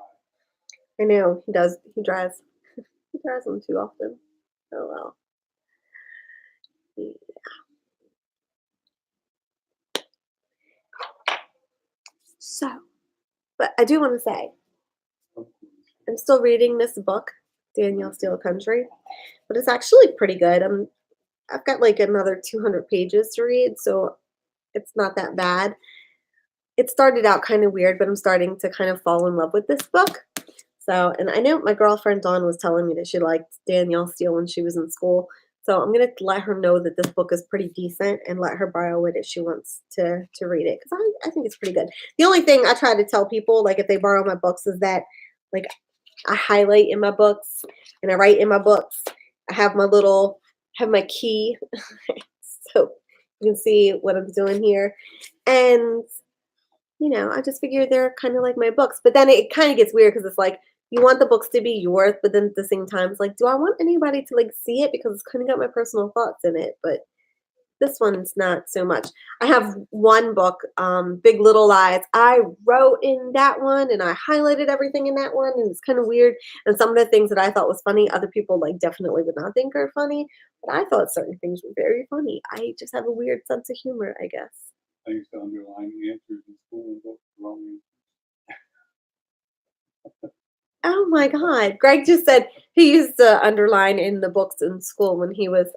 I know he does. He dries. He dries them too often. Oh well. Yeah. So, but I do want to say I'm still reading this book, Danielle Steele Country, but it's actually pretty good. I've got like another 200 pages to read, so it's not that bad. It started out kind of weird, but I'm starting to kind of fall in love with this book. So, and I know my girlfriend Dawn was telling me that she liked Danielle Steele when she was in school. So I'm gonna let her know that this book is pretty decent and let her borrow it if she wants to read it because I think it's pretty good. The only thing I try to tell people, like if they borrow my books, is that like I highlight in my books and I write in my books. I have my key, so you can see what I'm doing here, and I just figure they're kind of like my books. But then it kind of gets weird because it's like you want the books to be yours, but then at the same time, it's like, do I want anybody to like see it because it's kind of got my personal thoughts in it? But this one's not so much. I have one book, Big Little Lies. I wrote in that one and I highlighted everything in that one, and it's kind of weird. And some of the things that I thought was funny, other people like definitely would not think are funny. But I thought certain things were very funny. I just have a weird sense of humor, I guess. I used to underline the answers in school and books wrong. Oh my God. Greg just said he used to underline in the books in school when he was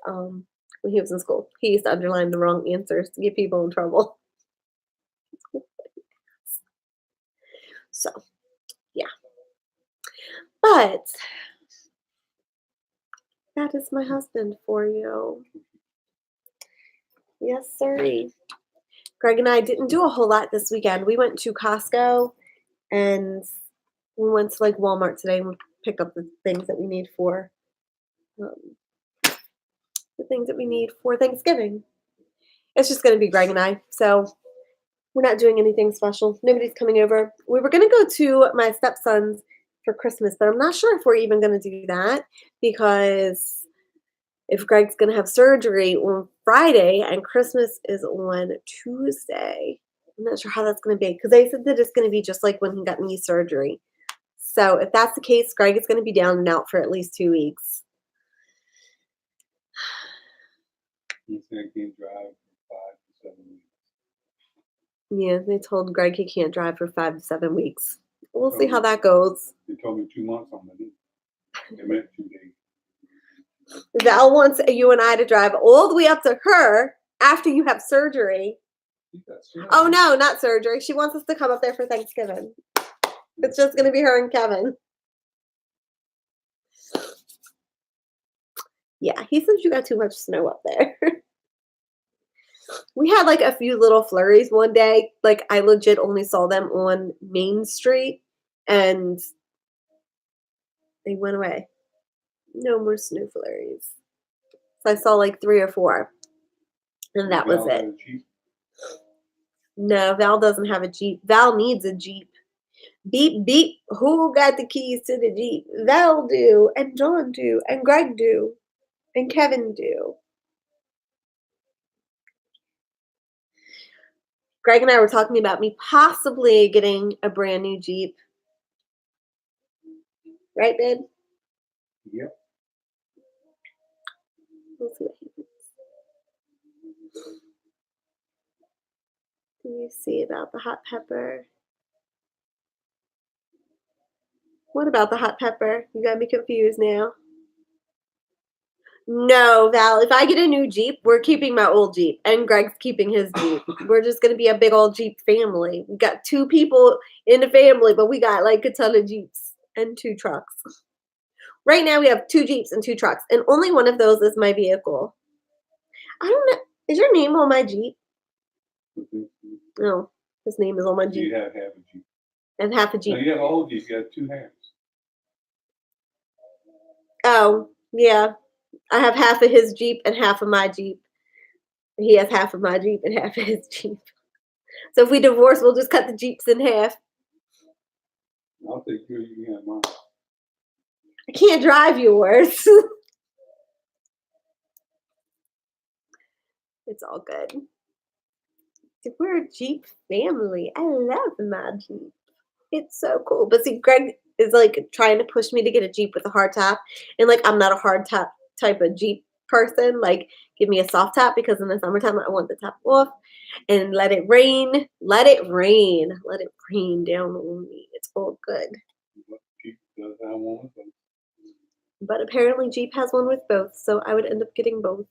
in school. He used to underline the wrong answers to get people in trouble. So, yeah. But that is my husband for you. Yes, sirree. Greg and I didn't do a whole lot this weekend. We went to Costco and we went to like Walmart today and we picked up the things that we need for Thanksgiving. It's just going to be Greg and I. So we're not doing anything special. Nobody's coming over. We were going to go to my stepson's for Christmas, but I'm not sure if we're even going to do that because if Greg's going to have surgery on Friday and Christmas is on Tuesday, I'm not sure how that's going to be because they said that it's going to be just like when he got knee surgery. So if that's the case, Greg is going to be down and out for at least 2 weeks. He said he can't drive for 5 to 7 weeks. Yeah, they told Greg he can't drive for 5 to 7 weeks. We'll see how that goes. They told me 2 months on the knee. They meant 2 days. Val wants you and I to drive all the way up to her after you have surgery. Oh, no, not surgery. She wants us to come up there for Thanksgiving. It's just going to be her and Kevin. Yeah, he says you got too much snow up there. We had like a few little flurries one day. Like I legit only saw them on Main Street and they went away. No more snow flurries. So I saw like 3 or 4 and that was it. No, Val doesn't have a Jeep. Val needs a Jeep. Beep, beep. Who got the keys to the Jeep? Val do, and John do, and Greg do, and Kevin do. Greg and I were talking about me possibly getting a brand new Jeep. Right, babe? Yep. We'll see what happens. Do you see about the hot pepper? What about the hot pepper? You got me confused now. No, Val, if I get a new Jeep, we're keeping my old Jeep, and Greg's keeping his Jeep. We're just going to be a big old Jeep family. We got 2 people in the family, but we got like a ton of Jeeps and 2 trucks. Right now, we have 2 Jeeps and 2 trucks, and only one of those is my vehicle. I don't know. Is your name on my Jeep? No, his name is on my Jeep. You have half a Jeep. And half a Jeep. No, you have a whole Jeep. You have 2 halves. Oh, yeah. I have half of his Jeep and half of my Jeep. He has half of my Jeep and half of his Jeep. So if we divorce, we'll just cut the Jeeps in half. I'll take care of you. You have mine. I can't drive yours. It's all good. We're a Jeep family. I love my Jeep. It's so cool. But see, Greg is like trying to push me to get a Jeep with a hard top. And like, I'm not a hard top type of Jeep person. Like, give me a soft top because in the summertime, I want the top off and let it rain. Let it rain. Let it rain down on me. It's all good. Jeep does have one. But apparently Jeep has one with both. So I would end up getting both.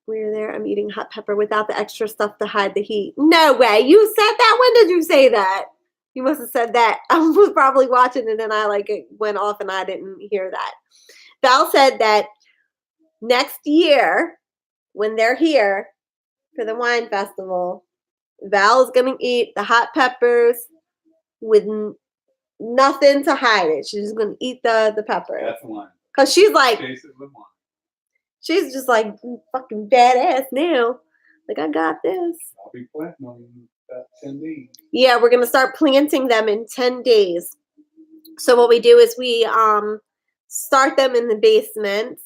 We're there. I'm eating hot pepper without the extra stuff to hide the heat. No way. You said that? When did you say that? You must have said that. I was probably watching and then I like it went off and I didn't hear that. Val said that next year when they're here for the wine festival, Val is going to eat the hot peppers with nothing to hide it. She's just going to eat the peppers. That's wine. Because she's like, Chase it with wine. she's just like fucking badass now. Like, I got this. I'll be planting them in about 10 days. Yeah, we're going to start planting them in 10 days. So what we do is we start them in the basement,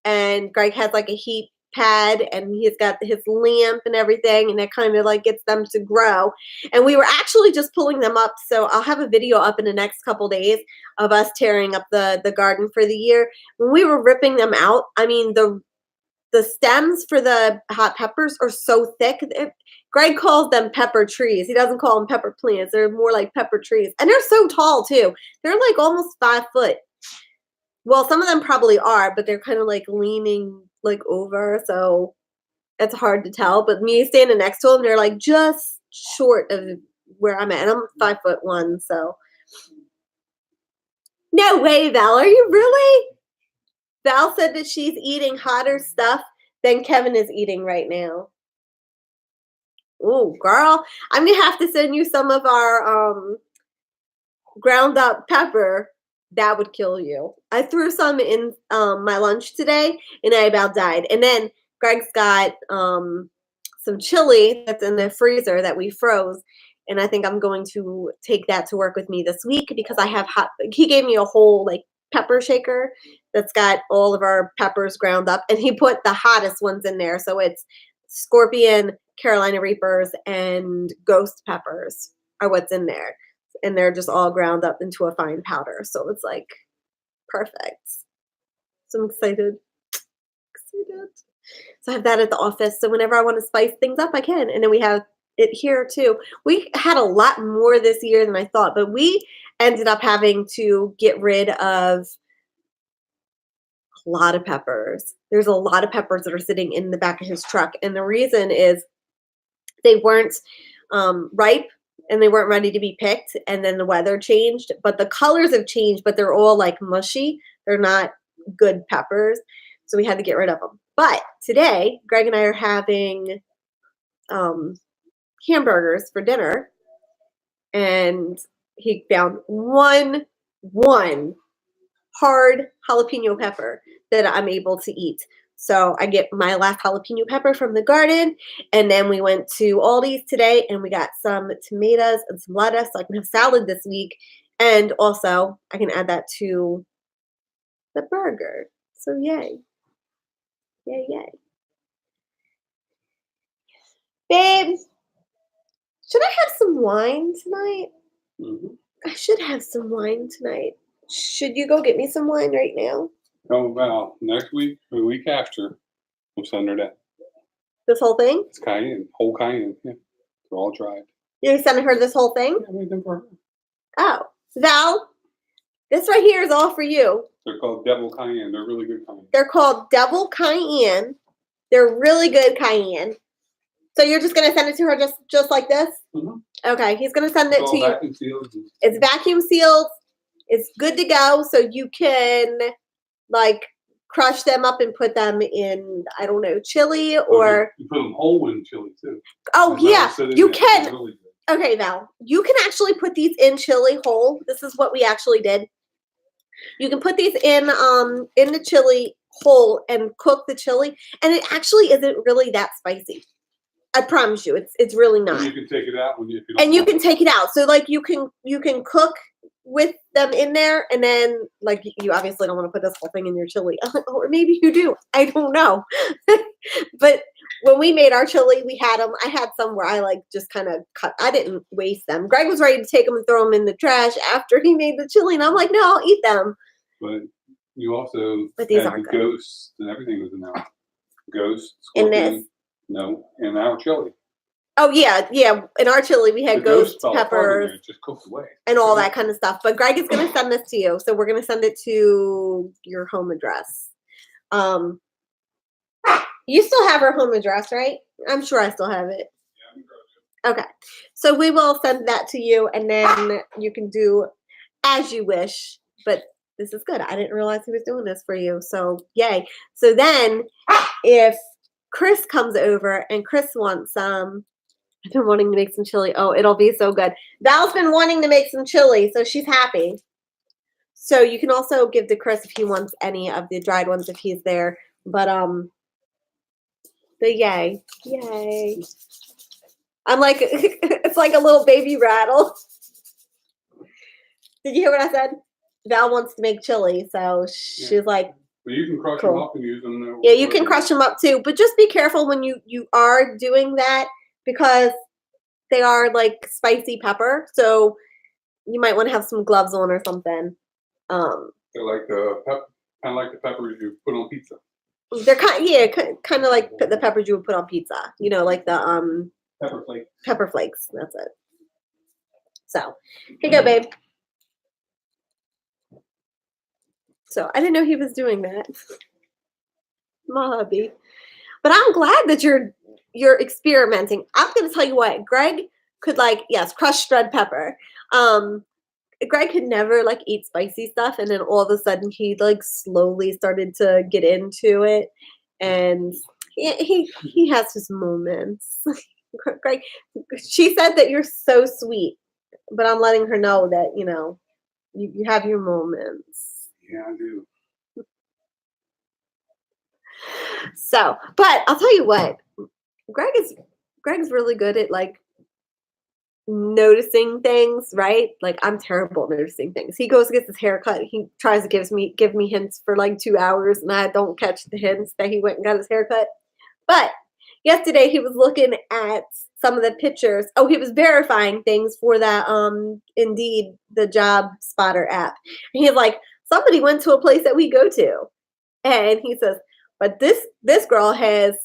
and Greg has like a heat pad and he's got his lamp and everything, and that kind of like gets them to grow. And we were actually just pulling them up, so I'll have a video up in the next couple days of us tearing up the garden for the year. When we were ripping them out, I mean, the stems for the hot peppers are so thick. Greg calls them pepper trees. He doesn't call them pepper plants. They're more like pepper trees. And they're so tall too. They're like almost 5 foot. Well, some of them probably are, but they're kind of like leaning like over. So it's hard to tell. But me standing next to them, they're like just short of where I'm at. And I'm 5'1", so. No way, Val. Are you really? Val said that she's eating hotter stuff than Kevin is eating right now. Oh, girl. I'm going to have to send you some of our ground up pepper. That would kill you. I threw some in my lunch today, and I about died. And then Greg's got some chili that's in the freezer that we froze. And I think I'm going to take that to work with me this week because I have he gave me a whole like pepper shaker that's got all of our peppers ground up, and he put the hottest ones in there. So it's scorpion, Carolina Reapers, and ghost peppers are what's in there. And they're just all ground up into a fine powder. So it's like perfect. So I'm excited. So I have that at the office. So whenever I want to spice things up, I can. And then we have it here too. We had a lot more this year than I thought, but we ended up having to get rid of a lot of peppers. There's a lot of peppers that are sitting in the back of his truck. And the reason is they weren't ripe and they weren't ready to be picked. And then the weather changed, but the colors have changed, but they're all like mushy. They're not good peppers. So we had to get rid of them. But today, Greg and I are having hamburgers for dinner. And he found one hard jalapeno pepper that I'm able to eat. So I get my last jalapeno pepper from the garden, and then we went to Aldi's today and we got some tomatoes and some lettuce so I can have salad this week. And also I can add that to the burger. So yay. Yay, yay. Babe, should I have some wine tonight? Mm-hmm. I should have some wine tonight. Should you go get me some wine right now? Oh, well, next week or the week after, we'll send her that. This whole thing? It's cayenne, whole cayenne. Yeah. They're all dried. You're sending her this whole thing? Yeah, I made them for her. Oh. Val, this right here is all for you. They're called Devil Cayenne. They're really good cayenne. They're called Devil Cayenne. They're really good cayenne. So you're just gonna send it to her just like this? Mm-hmm. Okay, he's gonna send it It's to all you. vacuum sealed. It's vacuum sealed. It's good to go. So you can like crush them up and put them in, I don't know, chili or You put them whole in chili too. oh And let yeah, them sit in you there. can. They're really good. Okay, Val, you can actually put these in chili whole. This is what we actually did. You can put these in the chili whole and cook the chili, and it actually isn't really that spicy. I promise you, it's really And not. you can take it out when if you don't And you want can it. take it out. So like you can cook with them in there, and then like you obviously don't want to put this whole thing in your chili, or maybe you do. I don't know. But when we made our chili, we had them. I had some where I like just kind of cut. I didn't waste them. Greg was ready to take them and throw them in the trash after he made the chili, and I'm like, no, I'll eat them. But you also But these had aren't the good. ghosts and everything was in there. Ghosts, In scorpion. this. No, in our chili. Oh yeah. In our chili, we had The ghost ghost fell apart in peppers there, it just cooked away. and all that kind of stuff. But Greg is going to send this to you, so we're going to send it to your home address. You still have her home address, right? I'm sure I still have it. Okay, so we will send that to you, and then you can do as you wish. But this is good. I didn't realize he was doing this for you, so yay. So then, if Chris comes over and Chris wants some, I've been wanting to make some chili. Oh, it'll be so good. Val's been wanting to make some chili, so she's happy. So you can also give to Chris if he wants any of the dried ones if he's there. But yay. Yay. I'm like it's like a little baby rattle. Did you hear what I said? Val wants to make chili, so she's like, but you can crush cool. them up and use them. Yeah, you can crush them up too, but just be careful when you are doing that because they are like spicy pepper, so you might want to have some gloves on or something. They're like the kind of like the peppers you put on pizza. They're kind of like the peppers you would put on pizza. You know, like the Pepper flakes. pepper flakes. That's it. So here you go, babe. So I didn't know he was doing that. My hubby. But I'm glad that you're experimenting. I'm gonna tell you what, Greg could crush red pepper. Greg could never eat spicy stuff, and then all of a sudden he slowly started to get into it, and he has his moments. Greg, she said that you're so sweet, but I'm letting her know that you have your moments. Yeah, I do. So, but I'll tell you what, Greg's really good at noticing things, right? I'm terrible at noticing things. He goes and gets his hair cut. He tries to give me hints for 2 hours, and I don't catch the hints that he went and got his hair cut. But yesterday he was looking at some of the pictures. Oh, he was verifying things for that Indeed, the job spotter app. And he's like, somebody went to a place that we go to. And he says, but this girl has,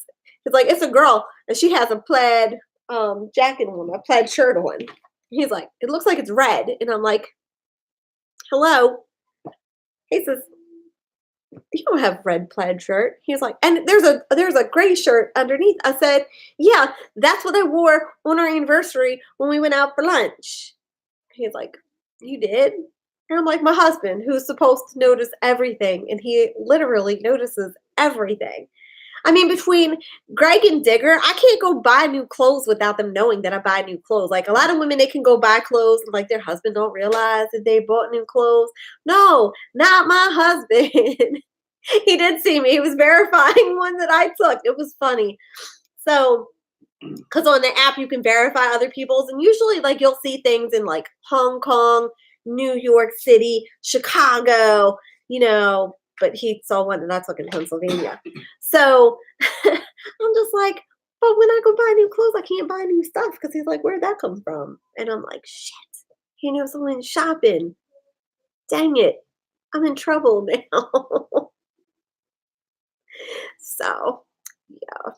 it's like, it's a girl, and she has a plaid jacket on, a plaid shirt on. He's like, it looks like it's red. And I'm like, hello. He says, you don't have red plaid shirt. He's like, and there's a gray shirt underneath. I said, yeah, that's what I wore on our anniversary when we went out for lunch. He's like, you did? And I'm like, my husband, who's supposed to notice everything, and he literally notices everything. I mean, between Greg and Digger, I can't go buy new clothes without them knowing that I buy new clothes. A lot of women, they can go buy clothes and their husband don't realize that they bought new clothes. No, not my husband. He did see me. He was verifying one that I took. It was funny. So, because on the app you can verify other people's, and usually like you'll see things in like Hong Kong, New York City, Chicago, but he saw one that I took in Pennsylvania. So I'm just like, but when I go buy new clothes, I can't buy new stuff because he's like, where'd that come from? And I'm like, shit, he knows I went shopping. Dang it. I'm in trouble now. So yeah.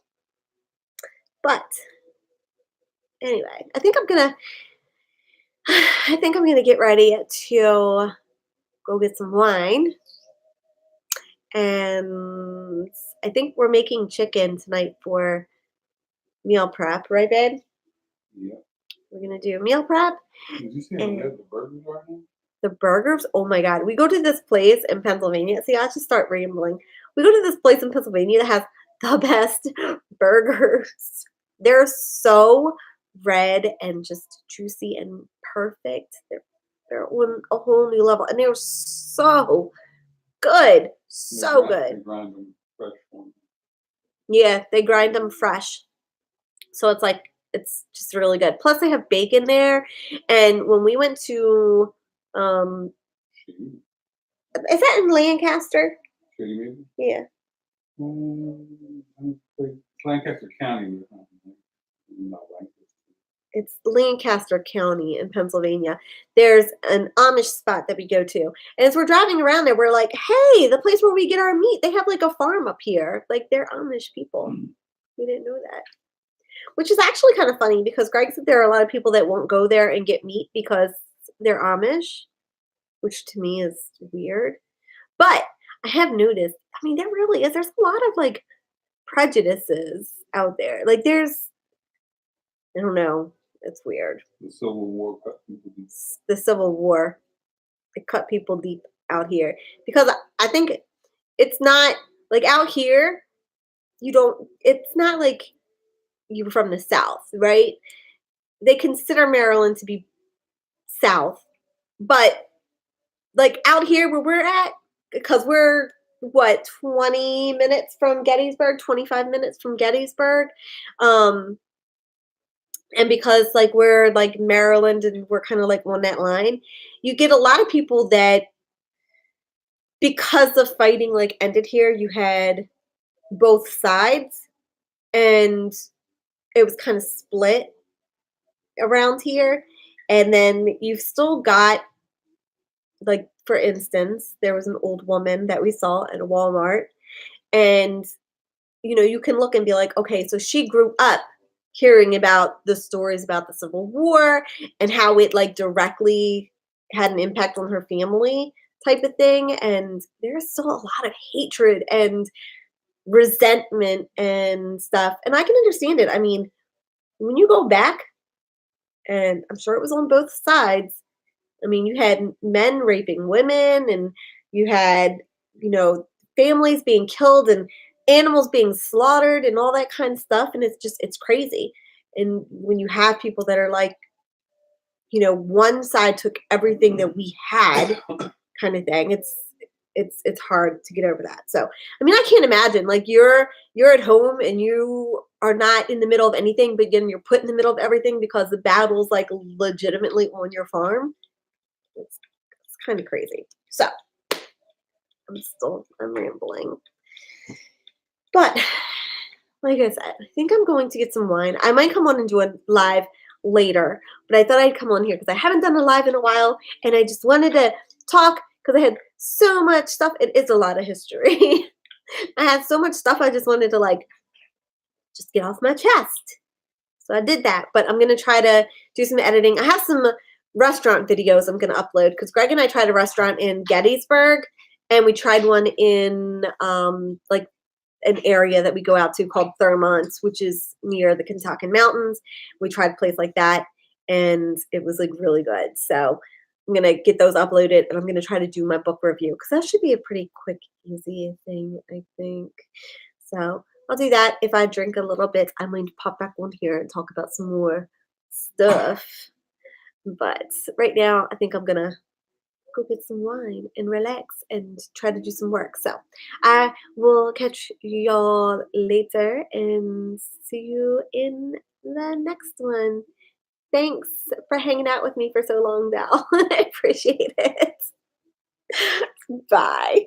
But anyway, I think I'm gonna get ready to go get some wine. And I think we're making chicken tonight for meal prep, right, babe? Yeah. We're gonna do meal prep. Did you say And we have the burgers right now? the burgers, oh my God. We go to this place in Pennsylvania. See, I just start rambling. We go to this place in Pennsylvania that has the best burgers. They're so red and just juicy and perfect. They're on a whole new level. And they're so good. So good. They grind them fresh for me. Yeah, they grind them fresh. So it's just really good. Plus they have bacon there. And when we went to Shoot. is that in Lancaster? Shitty maybe? Yeah. Lancaster County or something. Not Lancaster. It's Lancaster County in Pennsylvania. There's an Amish spot that we go to. And as we're driving around there, we're like, hey, the place where we get our meat, they have like a farm up here. Like they're Amish people. We didn't know that. Which is actually kind of funny because Greg said there are a lot of people that won't go there and get meat because they're Amish, which to me is weird. But I have noticed, I mean, there really is. There's a lot of like prejudices out there. Like I don't know. It's weird. The Civil War cut people deep. The Civil War, it cut people deep out here because I think it's not like out here. It's not like you're from the South, right? They consider Maryland to be South, but like out here where we're at, because we're what 20 minutes from Gettysburg, 25 minutes from Gettysburg, and because like we're like Maryland and we're kind of like on that line, you get a lot of people that because the fighting like ended here, you had both sides and it was kind of split around here. And then you've still got like for instance, there was an old woman that we saw at a Walmart and you can look and be like, okay, so she grew up hearing about the stories about the Civil War and how it like directly had an impact on her family type of thing. And there's still a lot of hatred and resentment and stuff. And I can understand it. I mean, when you go back, and I'm sure it was on both sides, I mean, you had men raping women and you had, you know, families being killed and animals being slaughtered and all that kind of stuff. And it's crazy. And when you have people that are like, one side took everything that we had kind of thing, it's hard to get over that. So, I mean, I can't imagine like you're at home and you are not in the middle of anything, but then you're put in the middle of everything because the battle's like legitimately on your farm. It's kind of crazy. So I'm rambling. But like I said, I think I'm going to get some wine. I might come on and do a live later, but I thought I'd come on here because I haven't done a live in a while and I just wanted to talk because I had so much stuff. It is a lot of history. I had so much stuff I just wanted to like just get off my chest. So I did that, but I'm going to try to do some editing. I have some restaurant videos I'm going to upload because Greg and I tried a restaurant in Gettysburg and we tried one in like an area that we go out to called Thurmont, which is near the Kentucky Mountains. We tried a place like that and it was like really good. So I'm going to get those uploaded and I'm going to try to do my book review because that should be a pretty quick, easy thing, I think. So I'll do that. If I drink a little bit, I'm going to pop back on here and talk about some more stuff. But right now, I think I'm going to go get some wine and relax and try to do some work. So I will catch y'all later and see you in the next one. Thanks for hanging out with me for so long, Val. I appreciate it. Bye.